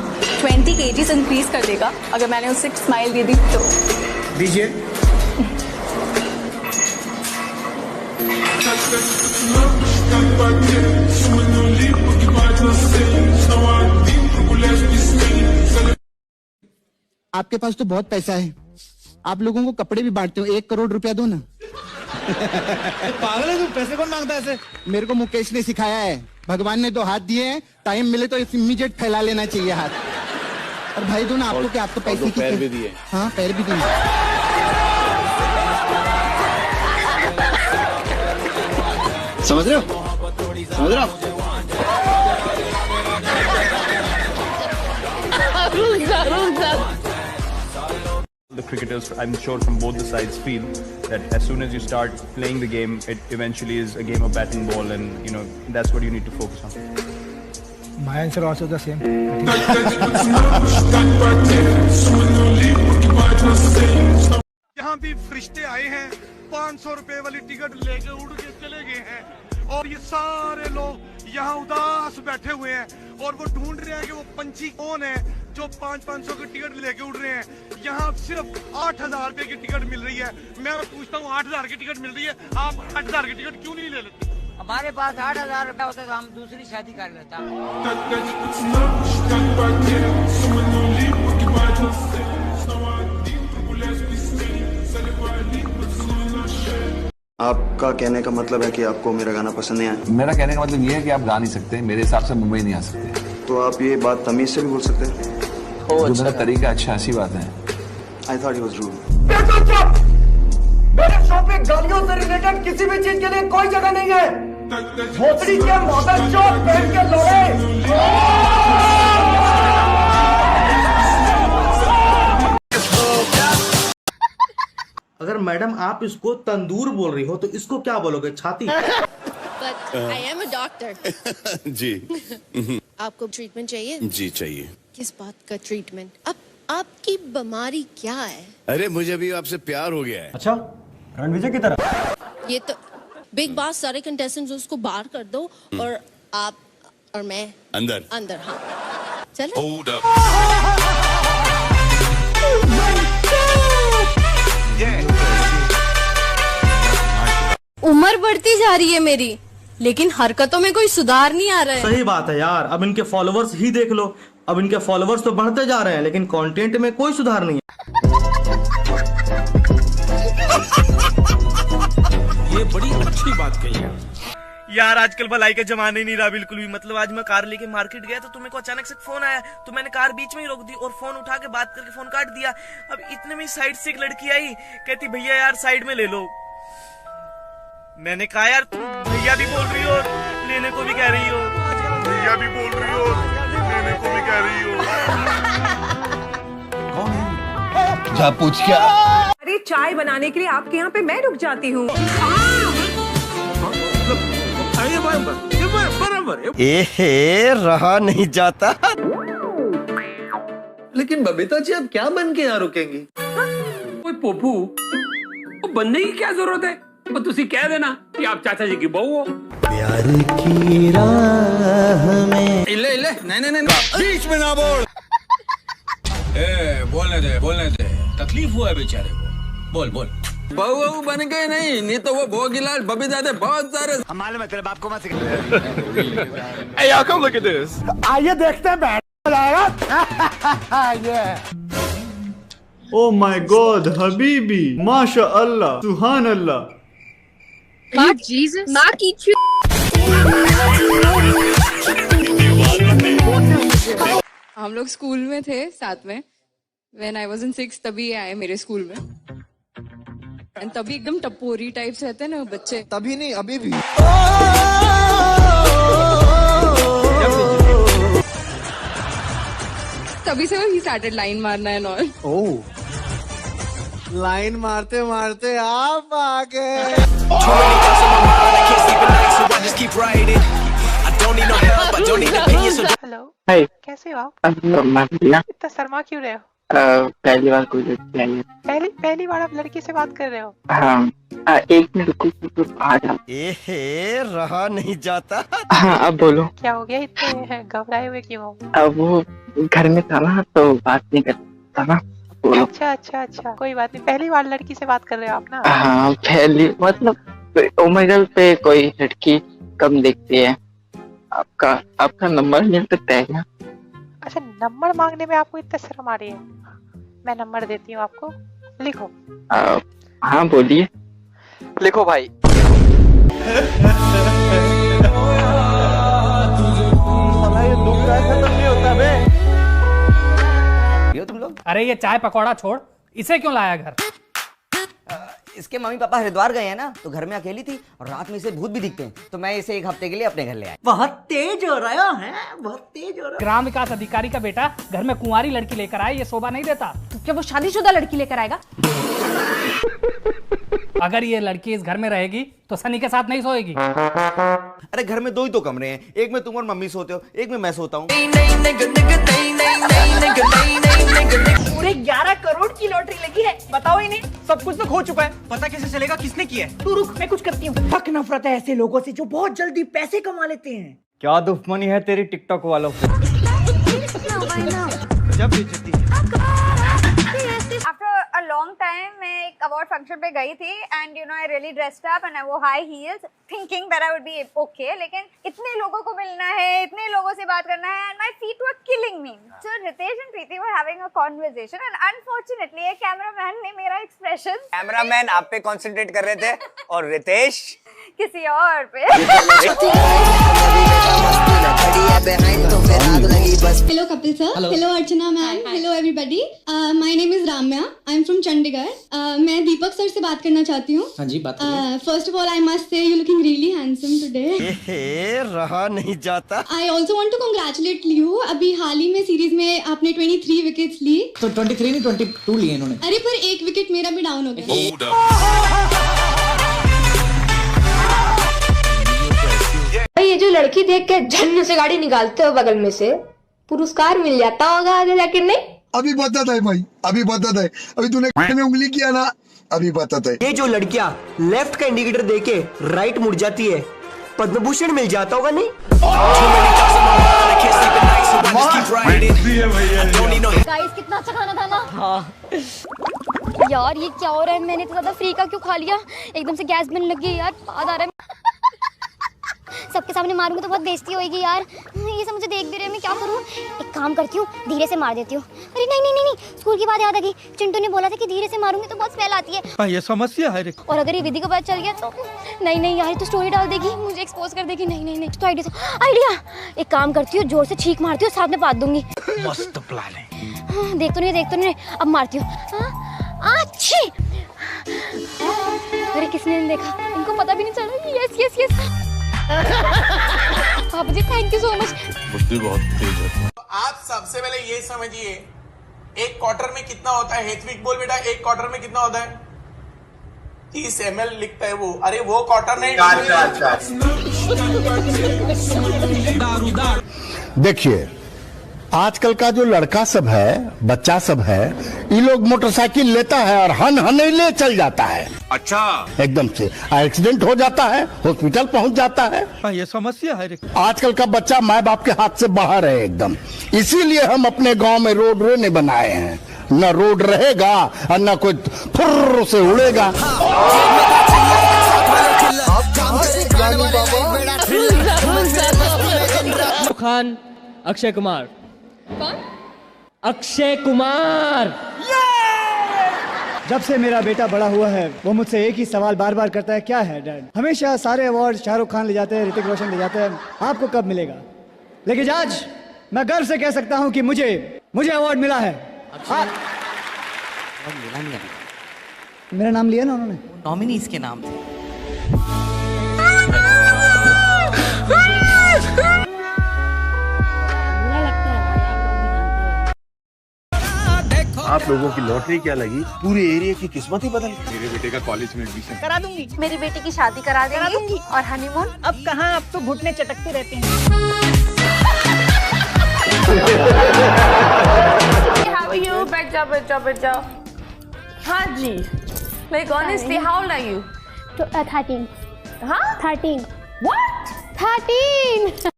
Speaker 3: 20 kgs इंक्रीज कर देगा अगर मैंने उसे एक स्माइल दे दी तो।
Speaker 9: दीजिए।
Speaker 4: आपके पास तो बहुत पैसा है, आप लोगों को कपड़े भी बांटते हो, 1 करोड़ रुपया दो ना।
Speaker 9: पागल है तू, पैसे कौन मांगता है ऐसे?
Speaker 4: मेरे को मुकेश ने सिखाया है, भगवान ने 2 हाथ दिए हैं, टाइम मिले तो इमीडिएट फैला लेना चाहिए हाथ। और भाई दो ना आपको, क्या आपको पैसे की
Speaker 24: पैर भी दिए।
Speaker 4: हाँ पैर भी दिए।
Speaker 9: समझ रहे हो? समझ रहे हो?
Speaker 24: The cricketers, I'm sure from both the sides, feel that as soon as you start playing the game, it eventually is a game of bat and ball, and that's what you need to focus on.
Speaker 9: My answer also the same.
Speaker 5: यहाँ भी फरिश्ते आए हैं, 500 रुपए वाली ticket लेके उड़ के चले गए हैं और ये सारे लोग यहाँ उदास बैठे हुए हैं और वो ढूंढ रहे हैं कि वो पंछी कौन है जो 500 की टिकट लेके उड़ रहे हैं। यहाँ सिर्फ 8,000 रुपए की टिकट मिल रही है। मैं पूछता हूँ 8,000 की टिकट मिल रही है, आप 8,000 की टिकट क्यों नहीं ले लेते?
Speaker 6: हमारे पास 8,000 रुपया होता तो हम दूसरी शादी कर लेता।
Speaker 12: आपका कहने का मतलब है कि आपको मेरा गाना पसंद नहीं आया?
Speaker 24: मेरा कहने का मतलब ये है कि आप गा नहीं सकते, मेरे हिसाब से मुंबई नहीं आ सकते।
Speaker 12: तो आप ये बात तमीज से भी बोल सकते हैं?
Speaker 24: जो मेरा तरीका अच्छा, ऐसी बात है।
Speaker 12: I thought he was rude.
Speaker 26: मेरे शो पे गालियों से रिलेटेड किसी भी चीज के लिए कोई जगह नहीं है। भोसड़ी के मॉडल चौक पहन के लौड़े।
Speaker 27: अगर मैडम आप इसको तंदूर बोल रही हो तो इसको क्या बोलोगे? छाती?
Speaker 13: But I am a doctor.
Speaker 24: जी।
Speaker 13: आपको ट्रीटमेंट चाहिए?
Speaker 24: जी चाहिए।
Speaker 13: किस बात का ट्रीटमेंट? अब आपकी बीमारी क्या है?
Speaker 24: अरे मुझे अभी आपसे प्यार हो गया है।
Speaker 9: अच्छा, रणविजय की तरह?
Speaker 13: ये तो बिग बॉस सारे कंटेस्टेंट्स उसको बाहर कर दो और आप और मैं
Speaker 24: अंदर।
Speaker 13: हाँ चलो। उम्र बढ़ती जा रही है मेरी, लेकिन हरकतों में कोई सुधार नहीं आ रहा है।
Speaker 27: सही बात है यार, अब इनके फॉलोवर्स ही देख लो, अब इनके फॉलोवर्स तो बढ़ते जा रहे हैं लेकिन कंटेंट में कोई सुधार नहीं है। ये बड़ी अच्छी बात कही है
Speaker 26: यार, आजकल भलाई का जमाना ही नहीं रहा बिल्कुल भी। मतलब आज मैं कार लेके मार्केट गया तो मेरे को अचानक से फोन आया, तो मैंने कार बीच में ही रोक दी और फोन उठा के बात करके फोन काट दिया। अब इतने में साइड से एक लड़की आई, कहती भैया यार साइड में ले लो। मैंने कहा यार तुम भैया भी बोल रही हो और लेने को भी कह रही हो, भैया भी बोल रही हो लेने को भी कह रही हो।
Speaker 24: जा पूछ क्या?
Speaker 11: अरे चाय बनाने के लिए आपके यहाँ पे मैं रुक जाती हूँ।
Speaker 9: एहे, रहा नहीं जाता।
Speaker 27: लेकिन बबीता जी अब क्या बन के यहाँ रुकेंगी?
Speaker 18: कोई पोपू बनने की क्या जरूरत है? तो तुसी कह देना कि आप चाचा जी की बहू हो।
Speaker 9: प्यार की राह में
Speaker 18: इले नहीं बीच में ना बोल। बोलने दे तकलीफ हुआ है बेचारे को। बोल बहू बन गए नहीं तो वो भोगीलाल बबी दादे बहुत सारे।
Speaker 9: हम मालूम है तेरे बाप को मत
Speaker 24: Hey, y'all come look at this.
Speaker 9: आइए देखते हैं बैठ
Speaker 19: ओ माय गॉड हबीबी, माशा अल्लाह, सुभान अल्लाह।
Speaker 13: माँ की
Speaker 3: हम लोग स्कूल में थे साथ में, व्हेन आई वाज इन 6 तभी आए मेरे स्कूल में। एंड तभी एकदम टपोरी टाइप्स रहते हैं ना बच्चे।
Speaker 9: तभी नहीं, अभी भी।
Speaker 3: तभी से ही स्टार्टेड लाइन मारना एंड ऑल।
Speaker 9: ओह, लाइन मारते मारते आप आ गए।
Speaker 7: हेलो
Speaker 10: हाय
Speaker 7: कैसे हो आप?
Speaker 10: मैं बढ़िया।
Speaker 7: इतना शर्मा क्यों रहे हो?
Speaker 10: पहली बार कोई लड़की आई है।
Speaker 7: पहली बार आप लड़की से बात कर रहे हो?
Speaker 10: हाँ, एक मिनट रुको, आ जा।
Speaker 27: रहा नहीं जाता।
Speaker 10: हाँ, अब बोलो।
Speaker 7: क्या हो गया, इतने घबराए हुए क्यों हो?
Speaker 10: अब वो घर में था ना, तो बात नहीं करता ना। बोलो।
Speaker 7: अच्छा, कोई बात नहीं। पहली बार लड़की से बात कर रहे हो आप ना?
Speaker 10: हाँ, पहली मतलब ओमेगल पे कोई लड़की कम देखती है। आपका नंबर मिल सकता है क्या?
Speaker 7: अच्छा, नंबर मांगने में आपको इतना शर्म आ रही है? मैं नंबर देती हूँ आपको, लिखो।
Speaker 10: हाँ बोलिए।
Speaker 27: लिखो भाई। खत्म नहीं होता बे।
Speaker 14: तुम लोग? अरे ये चाय पकौड़ा छोड़, इसे क्यों लाया घर?
Speaker 17: इसके मम्मी पापा हरिद्वार गए हैं ना, तो घर में अकेली थी और रात में इसे भूत भी दिखते हैं, तो मैं इसे एक हफ्ते के लिए अपने घर ले आया।
Speaker 14: बहुत तेज हो रहा है, बहुत तेज हो रहा है। ग्राम विकास अधिकारी का बेटा घर में कुंवारी लड़की लेकर आए, ये शोभा नहीं देता।
Speaker 11: तो क्या वो शादीशुदा लड़की लेकर आएगा?
Speaker 14: अगर ये लड़की इस घर में रहेगी तो सनी के साथ नहीं सोएगी।
Speaker 27: अरे घर में 2 ही तो कमरे हैं, एक में तुम और मम्मी सोते हो, एक में मैं सोता हूँ।
Speaker 11: पूरे 11 करोड़ की लॉटरी लगी है, बताओ इन्हें।
Speaker 27: सब कुछ तो खो चुका है, पता कैसे चलेगा किसने किया है?
Speaker 11: तू रुक, मैं कुछ करती हूँ। हक नफरत है ऐसे लोगों से जो बहुत जल्दी पैसे कमा लेते हैं।
Speaker 9: क्या दुश्मनी है तेरी टिकटॉक वालों से?
Speaker 27: जब बेइज्जती है।
Speaker 15: After a long time मैं एक अवार्ड फंक्शन पे गई थी and you know I really dressed up and I wore high heels thinking that I would be okay, लेकिन इतने लोगों को मिलना है, इतने लोगों से बात करना है and my feet were killing me. So Ritesh and Preeti were having a conversation and unfortunately एक कैमरामैन ने मेरा एक्सप्रेशन
Speaker 27: कैमरामैन आप पे कंसंट्रेट कर रहे थे और रितेश
Speaker 15: किसी और पे।
Speaker 20: Hello couple sir. Hello Archana ma'am. Hello everybody. My name is Ramya. I'm from Chandigarh. मैं दीपक सर से बात करना चाहती हूँ।
Speaker 14: हाँ जी, बात करिए।
Speaker 20: First of all, I must say you're looking really handsome today.
Speaker 27: रहा नहीं जाता।
Speaker 20: I also want to congratulate you. अभी हाल ही में सीरीज में आपने 23 विकेट्स ली।
Speaker 14: तो 23 नहीं 22 लिए इन्होंने।
Speaker 20: अरे पर एक विकेट मेरा भी डाउन हो गया।
Speaker 21: ये जो लड़की देख के झन्न से गाड़ी निकालते हो बगल में से, पुरस्कार मिल जाता होगा आगे जाके? नहीं,
Speaker 22: अभी बताता है भाई, अभी बताता है। अभी तूने में उंगली किया ना, अभी बताता है।
Speaker 27: ये जो लड़कियां लेफ्ट का इंडिकेटर देके राइट मुड़ जाती है, पद्म भूषण मिल जाता होगा? नहीं।
Speaker 15: गाइस कितना अच्छा खाना था ना? हाँ। यार ये क्या हो रहा है, मैंने इतना ज्यादा फ्री का क्यों खा लिया? एकदम से गैस बनने लग गई यार, याद आ रहा है। सबके सामने मारूंगी तो बहुत बेइज्जती होगी यार। ये सब मुझे देख भी रहे हैं, मैं क्या करूं? एक काम करती हूँ, धीरे से मार देती हूँ। अरे नहीं, स्कूल की बात याद आ गई। चिंटू ने बोला था कि धीरे से मारूंगी तो बहुत स्मेल आती है।
Speaker 27: ये समस्या है।
Speaker 15: और अगर ये विधि को पता चल गया तो नहीं यार, तो स्टोरी डाल देगी, मुझे एक्सपोज कर देगी। नहीं तो आइडिया। एक काम करती हूँ, जोर से छींक मारती हूँ, साथ में पाद दूंगी।
Speaker 27: मस्त प्लान है।
Speaker 15: देख तो नहीं, अब मारती हूँ। अच्छी। अरे किसने नहीं देखा, इनको पता भी नहीं चला। Yes papa ji thank you so much.
Speaker 18: बुद्धि बहुत तेज है।
Speaker 27: आप सबसे पहले ये समझिए, एक क्वार्टर में कितना होता है? हेथविक बोल बेटा, एक क्वार्टर में कितना होता है? 30 ml लिखता है वो। अरे वो क्वार्टर नहीं।
Speaker 4: देखिए आजकल का जो लड़का सब है, बच्चा सब है, ये लोग मोटरसाइकिल लेता है और हन ले चल जाता है।
Speaker 18: अच्छा,
Speaker 4: एकदम से एक्सीडेंट हो जाता है, हॉस्पिटल पहुंच जाता है।
Speaker 27: ये समस्या है।
Speaker 4: आजकल का बच्चा माँ बाप के हाथ से बाहर है एकदम। इसीलिए हम अपने गांव में रोड नहीं बनाए हैं। न रोड रहेगा और न कोई फुर्र से उड़ेगा।
Speaker 14: खान, अक्षय कुमार। कौन? अक्षय कुमार।
Speaker 9: जब से मेरा बेटा बड़ा हुआ है वो मुझसे एक ही सवाल बार बार करता है, क्या है डैड? हमेशा सारे अवार्ड शाहरुख खान ले जाते हैं, ऋतिक रोशन ले जाते हैं, आपको कब मिलेगा? लेकिन आज मैं गर्व से कह सकता हूं कि मुझे अवार्ड मिला है। मेरा नाम लिया ना उन्होंने,
Speaker 17: नॉमिनी इसके नाम थे।
Speaker 27: आप लोगों की लॉटरी क्या लगी? पूरे एरिया की किस्मत ही बदल गई।
Speaker 18: मेरे बेटे का कॉलेज में एडमिशन
Speaker 11: करा दूंगी।
Speaker 15: मेरी बेटी की शादी करा देंगी और हनीमून।
Speaker 11: अब कहाँ, अब तो घुटने चटकते रहते हैं।
Speaker 1: बेटा। हाँ जी। Like honestly, how old are you?
Speaker 15: 13.
Speaker 1: हाँ?
Speaker 15: 13.
Speaker 1: What?
Speaker 15: 13.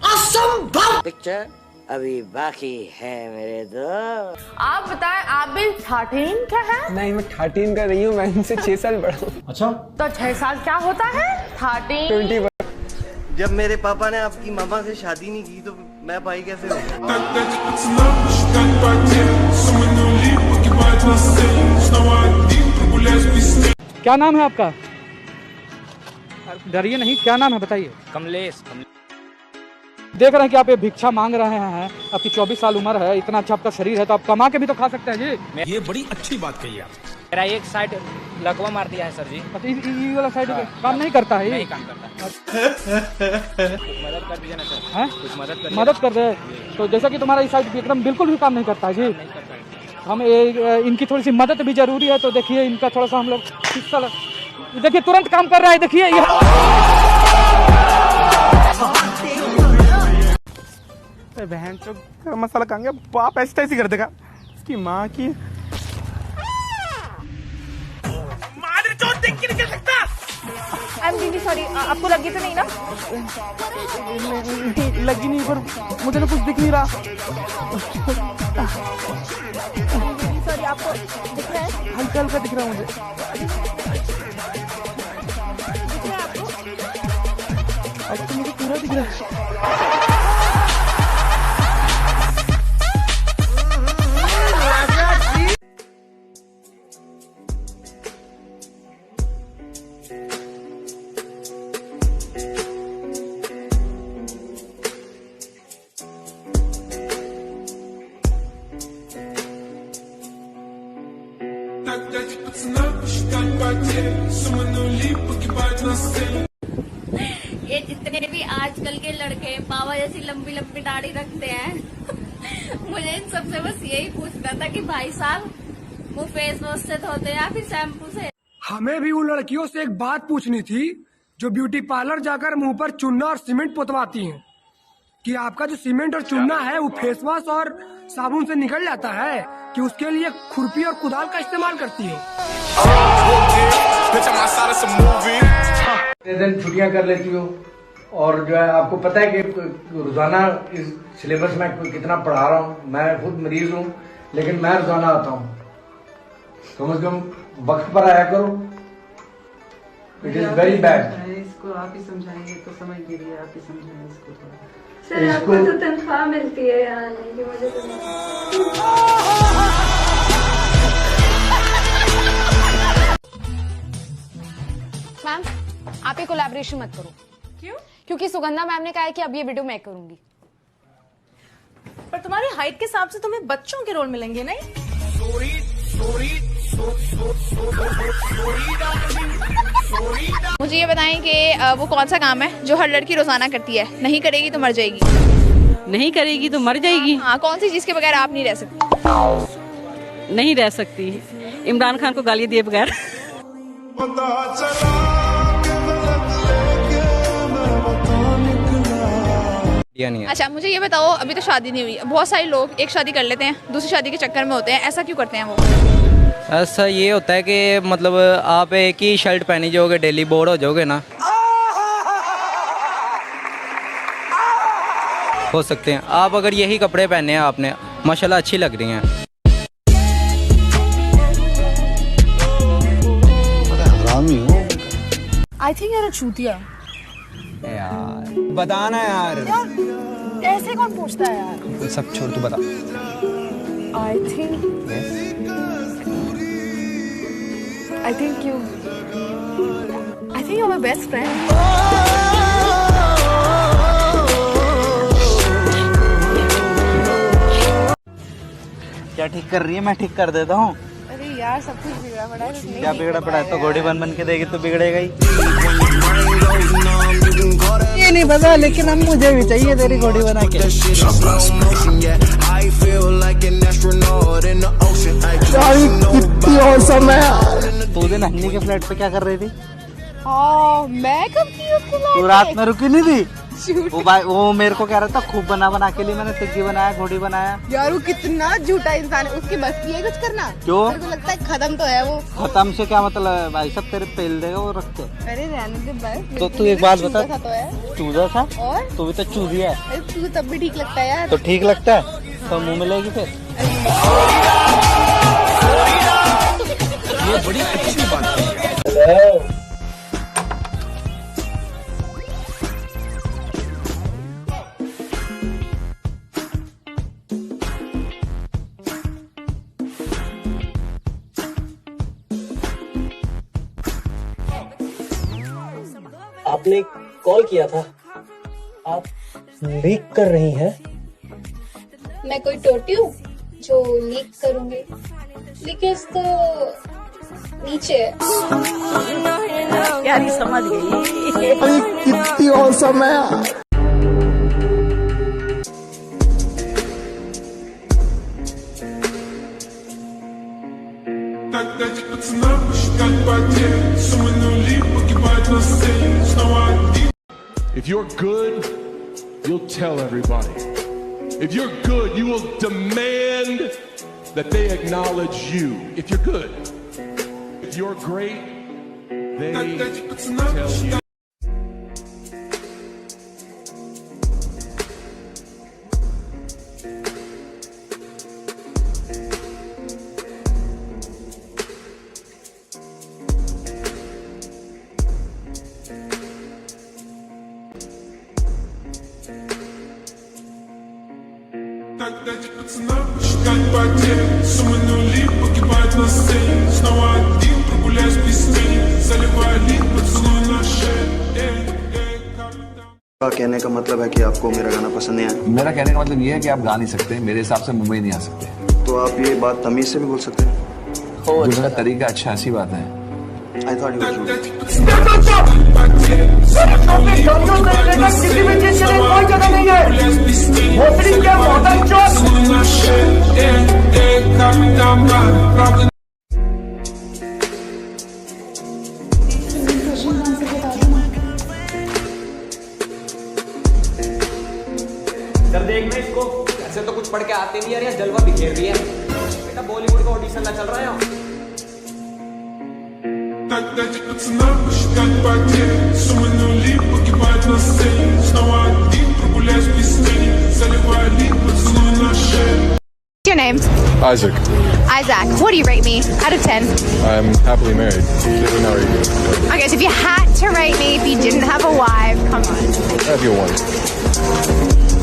Speaker 6: असंभव। पिक्चर अभी बाकी है मेरे दोस्त।
Speaker 1: आप बताएं, आप भी 13 का है?
Speaker 2: नहीं, मैं 13 का नहीं हूँ, मैं इनसे 6 साल बड़ा हूँ।
Speaker 9: अच्छा?
Speaker 1: तो 6 साल क्या होता है? 13।
Speaker 2: 21।
Speaker 5: जब मेरे पापा ने आपकी मामा से शादी नहीं की तो मैं भाई कैसे हूँ?
Speaker 14: क्या नाम है आपका? डरिए नहीं, क्या नाम है बताइए?
Speaker 8: कमलेश।
Speaker 14: देख रहे हैं कि आप ये भिक्षा मांग रहे हैं, आपकी 24 साल उम्र है, इतना अच्छा आपका शरीर है, तो आप कमा के भी तो खा सकते हैं जी।
Speaker 8: ये बड़ी अच्छी बात कही आप। मेरा एक साइड लकवा मार दिया है सर जी।
Speaker 14: ये वाला साइड काम नहीं करता है?
Speaker 8: नहीं काम करता। मदद कर दीजिए ना सर।
Speaker 14: हैं?
Speaker 8: कुछ
Speaker 14: मदद कर दे। तो जैसा कि तुम्हारा इस साइड एकदम बिल्कुल भी काम नहीं करता है जी। हम इनकी थोड़ी सी मदद भी जरूरी है, तो देखिए इनका थोड़ा सा हम लोग हिस्सा देखिए, तुरंत काम कर रहा है, देखिए
Speaker 26: बहन चो मसाला कहाँ गया? बाप ऐसे ऐसी कर देगा इसकी माँ की। मादर चोट देख के नहीं कर सकता।
Speaker 1: I'm really sorry, आपको लगी तो नहीं ना?
Speaker 26: लगी नहीं, पर मुझे तो कुछ दिख नहीं रहा।
Speaker 1: सॉरी, आपको दिख रहा है?
Speaker 26: हल्का हल्का दिख रहा है मुझे।
Speaker 1: दिख रहा है आपको?
Speaker 26: अब तो मुझे पूरा दिख रहा है।
Speaker 16: ये जितने भी आजकल के लड़के पावा जैसी लंबी लंबी दाढ़ी रखते हैं मुझे इन सबसे बस यही पूछना था कि भाई साहब वो फेस वॉश से धोते हैं या फिर शैम्पू से?
Speaker 11: हमें भी उन लड़कियों से एक बात पूछनी थी जो ब्यूटी पार्लर जाकर मुंह पर चूना और सीमेंट पोतवाती हैं, कि आपका जो सीमेंट और चूना है वो फेस वॉश और साबुन से निकल जाता है कि उसके लिए खुरपी और कुदाल का इस्तेमाल करती है?
Speaker 23: दिन छुट्टियां कर लेती हो और जो है आपको पता है कि रोजाना इस सिलेबस में कितना पढ़ा रहा हूँ। मैं खुद मरीज हूँ, लेकिन मैं रोजाना आता हूँ। कम से कम वक्त पर आया करो। It is very bad.
Speaker 25: इसको आप ही समझाएंगे तो समझ लीजिए, आप ही समझाएंगे इसको थोड़ा।
Speaker 16: सर आपको तो तनख्वाह मिलती है यहाँ आने की, मुझे तो
Speaker 1: मैम, आप ये कोलैबोरेशन मत करो। क्यों? क्योंकि सुगंधा मैम ने कहा है कि अब ये वीडियो मैं करूंगी। पर तुम्हारी हाइट के हिसाब से तुम्हें बच्चों के रोल मिलेंगे नहीं?
Speaker 28: मुझे ये बताएं कि वो कौन सा काम है जो हर लड़की रोजाना करती है? नहीं करेगी तो मर जाएगी।
Speaker 29: नहीं करेगी तो मर जाएगी।
Speaker 28: हाँ, कौन सी चीज के बगैर आप नहीं रह सकती?
Speaker 29: नहीं रह सकती। इमरान खान को गाली दिए बगैर।
Speaker 28: अच्छा मुझे ये बताओ, अभी तो शादी नहीं हुई, बहुत सारे लोग एक शादी कर लेते हैं, दूसरी शादी के चक्कर में होते हैं, ऐसा क्यों करते हैं वो?
Speaker 30: ऐसा ये होता है कि मतलब आप एक ही शर्ट पहनी जाओगे, डेली बोर हो जाओगे ना। हो सकते हैं आप अगर यही कपड़े पहने हैं आपने, माशाल्लाह अच्छी लग रही हैं।
Speaker 31: हरामी हो।
Speaker 1: आई थिंक यार चूतिया
Speaker 30: यार बताना यार
Speaker 1: ऐसे कौन पूछता है यार?
Speaker 30: सब छोड़, तू बता।
Speaker 1: I think you are my best friend.
Speaker 30: क्या ठीक कर रही है? मैं ठीक कर देता हूँ।
Speaker 1: अरे यार सब कुछ बिगड़ा पड़ा है।
Speaker 30: क्या बिगड़ा पड़ा है? तो घोड़ी बन के देगी तो बिगड़ेगा ही। ये नहीं पता, लेकिन अब मुझे भी चाहिए तेरी घोड़ी बना के। कितनी औसम है। तू दिन हन्नी के फ्लैट पे क्या कर रही थी?
Speaker 1: मैं कब की उसको?
Speaker 30: तू रात में रुकी नहीं थी?
Speaker 3: वो मेरे को कह रहा था खूब बना के लिए मैंने टिक्की बनाया, घोड़ी बनाया।
Speaker 1: यार वो कितना झूठा इंसान है, उसकी बस की है कुछ करना।
Speaker 3: क्यों?
Speaker 1: मेरे को लगता है खत्म तो है वो।
Speaker 3: खत्म से क्या मतलब है भाई, सब तेरे पेल देगा वो रख के।
Speaker 1: अरे रहने दे बस।
Speaker 3: तो तू एक बात बता,
Speaker 1: तो है
Speaker 3: चूजा था
Speaker 1: और
Speaker 3: तू भी तो चूजिया है।
Speaker 1: अरे तू तब भी ठीक लगता है यार।
Speaker 3: तो ठीक लगता है तो मुंह मिलेगी फिर।
Speaker 18: ये बड़ी अच्छी बात है।
Speaker 4: आपने कॉल किया था, आप लीक कर रही हैं।
Speaker 15: मैं कोई टोटी हूँ जो लीक करूंगी? लीकेज तो नीचे है।
Speaker 25: यार ये समझ गई।
Speaker 4: अरे कितनी औसम है।
Speaker 7: If you're good, you'll tell everybody. If you're good, you will demand that they acknowledge you. If you're good. If you're great, they tell you.
Speaker 10: कहने का मतलब है कि आपको मेरा गाना पसंद नहीं आया।
Speaker 12: मेरा कहने का मतलब ये है कि आप गा नहीं सकते, मेरे हिसाब से मुंबई नहीं आ सकते।
Speaker 10: तो आप ये बात तमीज से भी बोल सकते हैं।
Speaker 12: जो मेरा तरीका अच्छा, ऐसी बात है।
Speaker 10: I thought you were
Speaker 13: देखना इसको, ऐसे तो कुछ पढ़ के आते नहीं यार, यहाँ जलवा बिखेर रही है बेटा। बॉलीवुड का ऑडिशन ना चल रहा है यहाँ।
Speaker 1: Your name?
Speaker 19: Isaac.
Speaker 1: Isaac. What do you rate me out of 10?
Speaker 19: I'm happily married. Not really.
Speaker 1: Okay, so if you had to rate me if you didn't have a wife, come on.
Speaker 19: Have your one.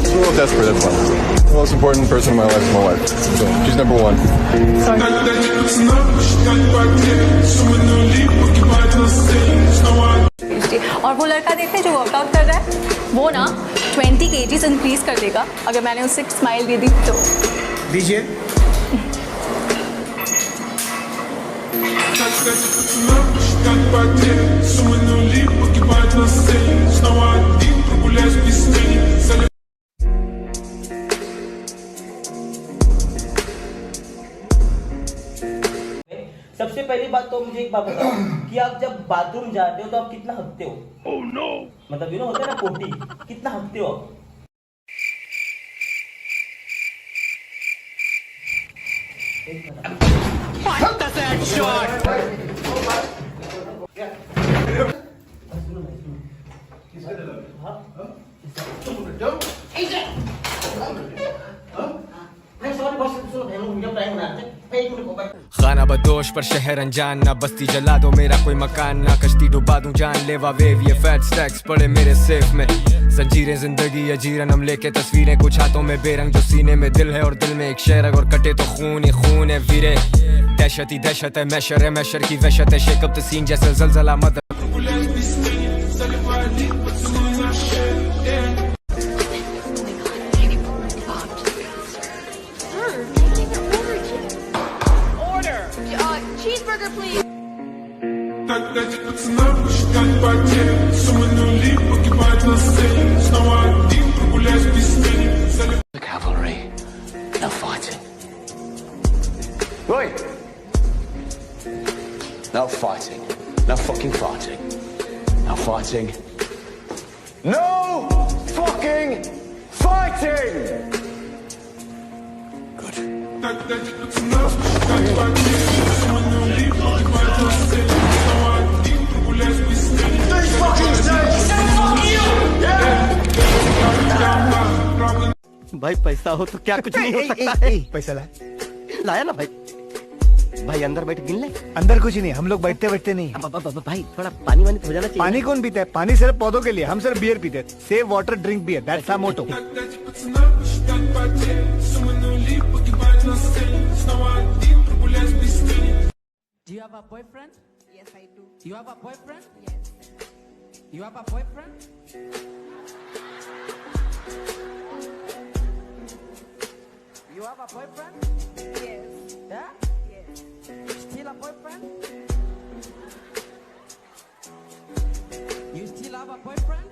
Speaker 19: It's a little desperate, that's fine. The most important person in my life is my wife. So she's number one.
Speaker 20: और वो लड़का देखते जो workout कर रहा है, वो ना 20 kgs इंक्रीज कर देगा अगर मैंने उसे स्माइल दे दी तो।
Speaker 4: दीजिए।
Speaker 21: सबसे पहली बात तो मुझे एक बात बताओ कि आप जब बाथरूम जाते हो तो आप कितना हकते हो? Oh no! मतलब होता है ना पोटी, कितना हकते हो आप?
Speaker 22: खाना बदोश पर शहर अनजान, ना बस्ती जला दो मेरा कोई मकान, ना कश्ती डुबा दूं जानलेवा वेव, ये फैट स्टैक्स पड़े मेरे सेफ में। जंजीरें जिंदगी अजीरन हम लेके तस्वीरें, कुछ हाथों में बेरंग जो सीने में दिल है और दिल में एक शेर है, और कटे तो खून ही खून है वीरे। दहशत ही दहशत है, मैशर की वहशत है, शेकअप तसीन जैसे जलजला मत।
Speaker 1: Cheeseburger, please.
Speaker 12: The cavalry, no fighting. Oi! No fighting. No fucking fighting. No fighting. No
Speaker 2: fighting.
Speaker 5: भाई पैसा हो तो क्या कुछ नहीं हो सकता है। पैसा लाया ना भाई। भाई अंदर बैठ गिन ले। अंदर कुछ नहीं, हम लोग बैठते बैठते नहीं। भाई थोड़ा पानी वानी हो जाना चाहिए। पानी कौन पीता है? पानी सिर्फ पौधों के लिए, हम सिर्फ बियर पीते हैं। Save water drink beer, that's our motto.
Speaker 6: Do you have a boyfriend? Yes, I do. You have a boyfriend? Yes. You have a boyfriend? You have a boyfriend? Yes. Yeah? Yes. Still a boyfriend? You still have a boyfriend?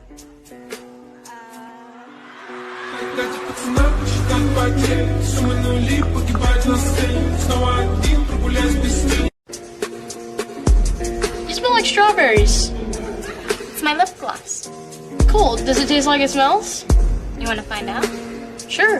Speaker 8: You smell like strawberries. It's my lip gloss. Cool. Does it taste like it smells? You want to find out? Sure.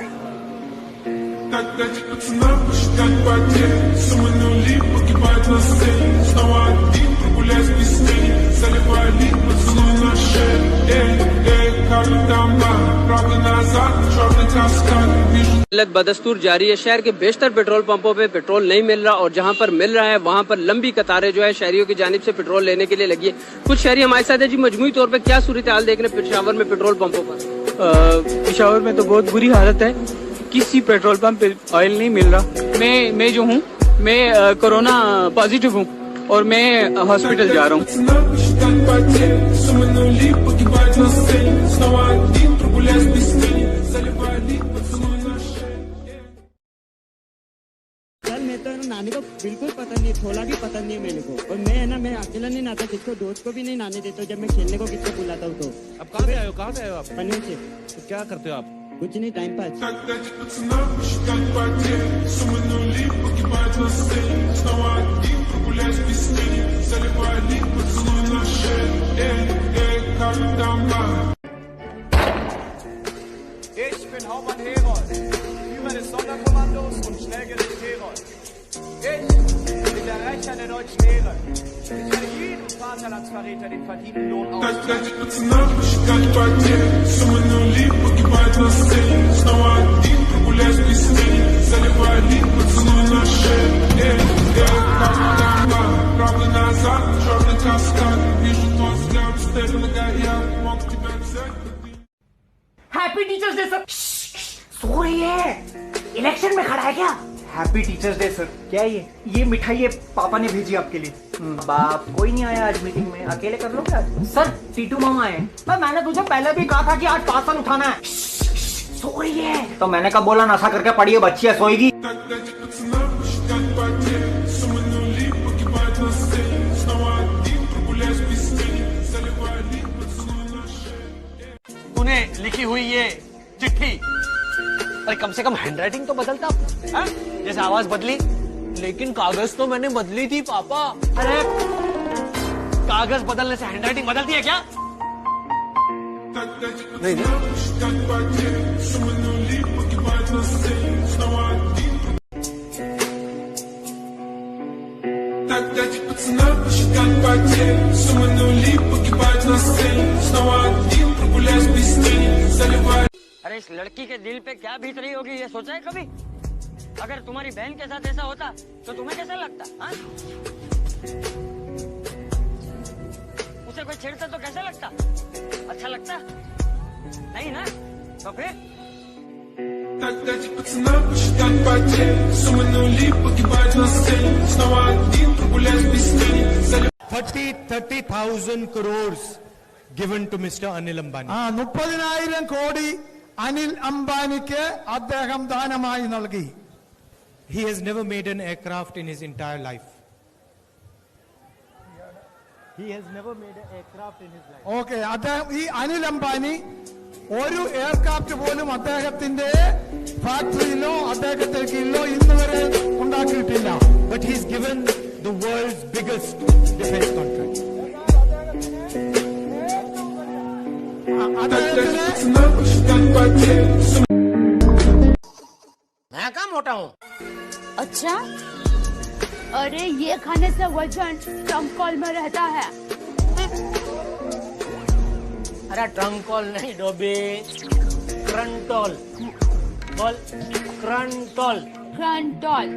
Speaker 29: बदस्तूर जारी है। शहर के बेशतर petrol पंपों पे petrol नहीं मिल रहा और जहां पर मिल रहा है वहां पर लंबी कतारें जो है शहरियों की जानिब से पेट्रोल लेने के लिए लगी है। कुछ शहरी हमारे साथ है जी। मजमूई तौर पे क्या सूरत हाल देख रहे हैं पेशावर में पेट्रोल पंपों पर?
Speaker 9: पेशावर में तो बहुत बुरी हालत है। किसी पेट्रोल पंप पे ऑयल नहीं मिल रहा। मैं जो हूँ मैं कोरोना पॉजिटिव हूँ और मैं हॉस्पिटल जा रहा हूँ।
Speaker 11: सर मैं तो नहाने को बिल्कुल पसंद नहीं, थोड़ा भी पसंद नहीं है मेरे को। और मैं है ना, मैं अकेला नहीं नहाता, किसको दोस्त को भी नहीं नहाने देता जब मैं खेलने को किसको बुलाता हूँ। तो
Speaker 14: अब कहाँ से आए हो? कहाँ से आए हो आप?
Speaker 11: पनीर से।
Speaker 14: तो क्या करते हो आप?
Speaker 11: कुछ नहीं, time pass.
Speaker 2: Ich bin Hauptmann Herold, Führer des Sonderkommandos und Schnellgericht Herold. Ich bin der Rächer der deutschen Ehre. Ich werde jedem Vaterlandsverräter den verdienten Lohn
Speaker 21: happy teachers day sir. सो रही है, इलेक्शन में खड़ा है क्या? Happy teachers day sir. क्या ये मिठाई है पापा ने भेजी आपके लिए। बाप कोई नहीं आया आज मीटिंग में, अकेले कर लो क्या? सर टीटू मामा आए। मैंने तुझे पहले भी कहा था कि आज पार्सल उठाना है। सो रही है तो मैंने कब बोला नशा करके पड़ी है बच्ची है, सोएगी।
Speaker 5: तूने लिखी हुई ये चिट्ठी, अरे कम से कम हैंडराइटिंग तो बदलता। जैसे आवाज बदली,
Speaker 14: लेकिन कागज तो मैंने बदली थी पापा।
Speaker 5: अरे कागज बदलने से हैंडराइटिंग बदलती है क्या? नहीं
Speaker 11: अरे इस लड़की के दिल पे क्या बीत रही होगी ये सोचा है कभी? अगर तुम्हारी बहन के साथ ऐसा होता तो तुम्हें कैसा लगता? हाँ? उसे कोई छेड़ता तो कैसा लगता? अच्छा लगता? नहीं ना? तो फिर
Speaker 17: 30,000 crores given to Mr. Anil Ambani.
Speaker 23: 30,000 കോടി അനിൽ അംബാനിക്ക് അദ്ദേഹം ദാനമായി നൽകി.
Speaker 17: He has never made an aircraft in his entire life. He has never made an aircraft in his life.
Speaker 23: Okay, അദ്ദേഹം ഈ അനിൽ അംബാനി ഒരു എയർക്രാഫ്റ്റ് പോലും അദ്ദേഹത്തിന്റെ ഫാക്ടറിയിലോ അദ്ദേഹത്തിന്റെ കീഴിലോ ഇന്ന് വരെ ഉണ്ടാക്കിയിട്ടില്ല.
Speaker 17: But he's given the world's biggest defense contract.
Speaker 3: मैं कहाँ मोटा हूँ?
Speaker 1: अच्छा, अरे ये खाने से वजन ट्रंक में रहता है।
Speaker 3: अरे ट्रंकॉल नहीं डोबी, क्रंटोल बोल, क्रंटोल।
Speaker 1: क्रंटोल।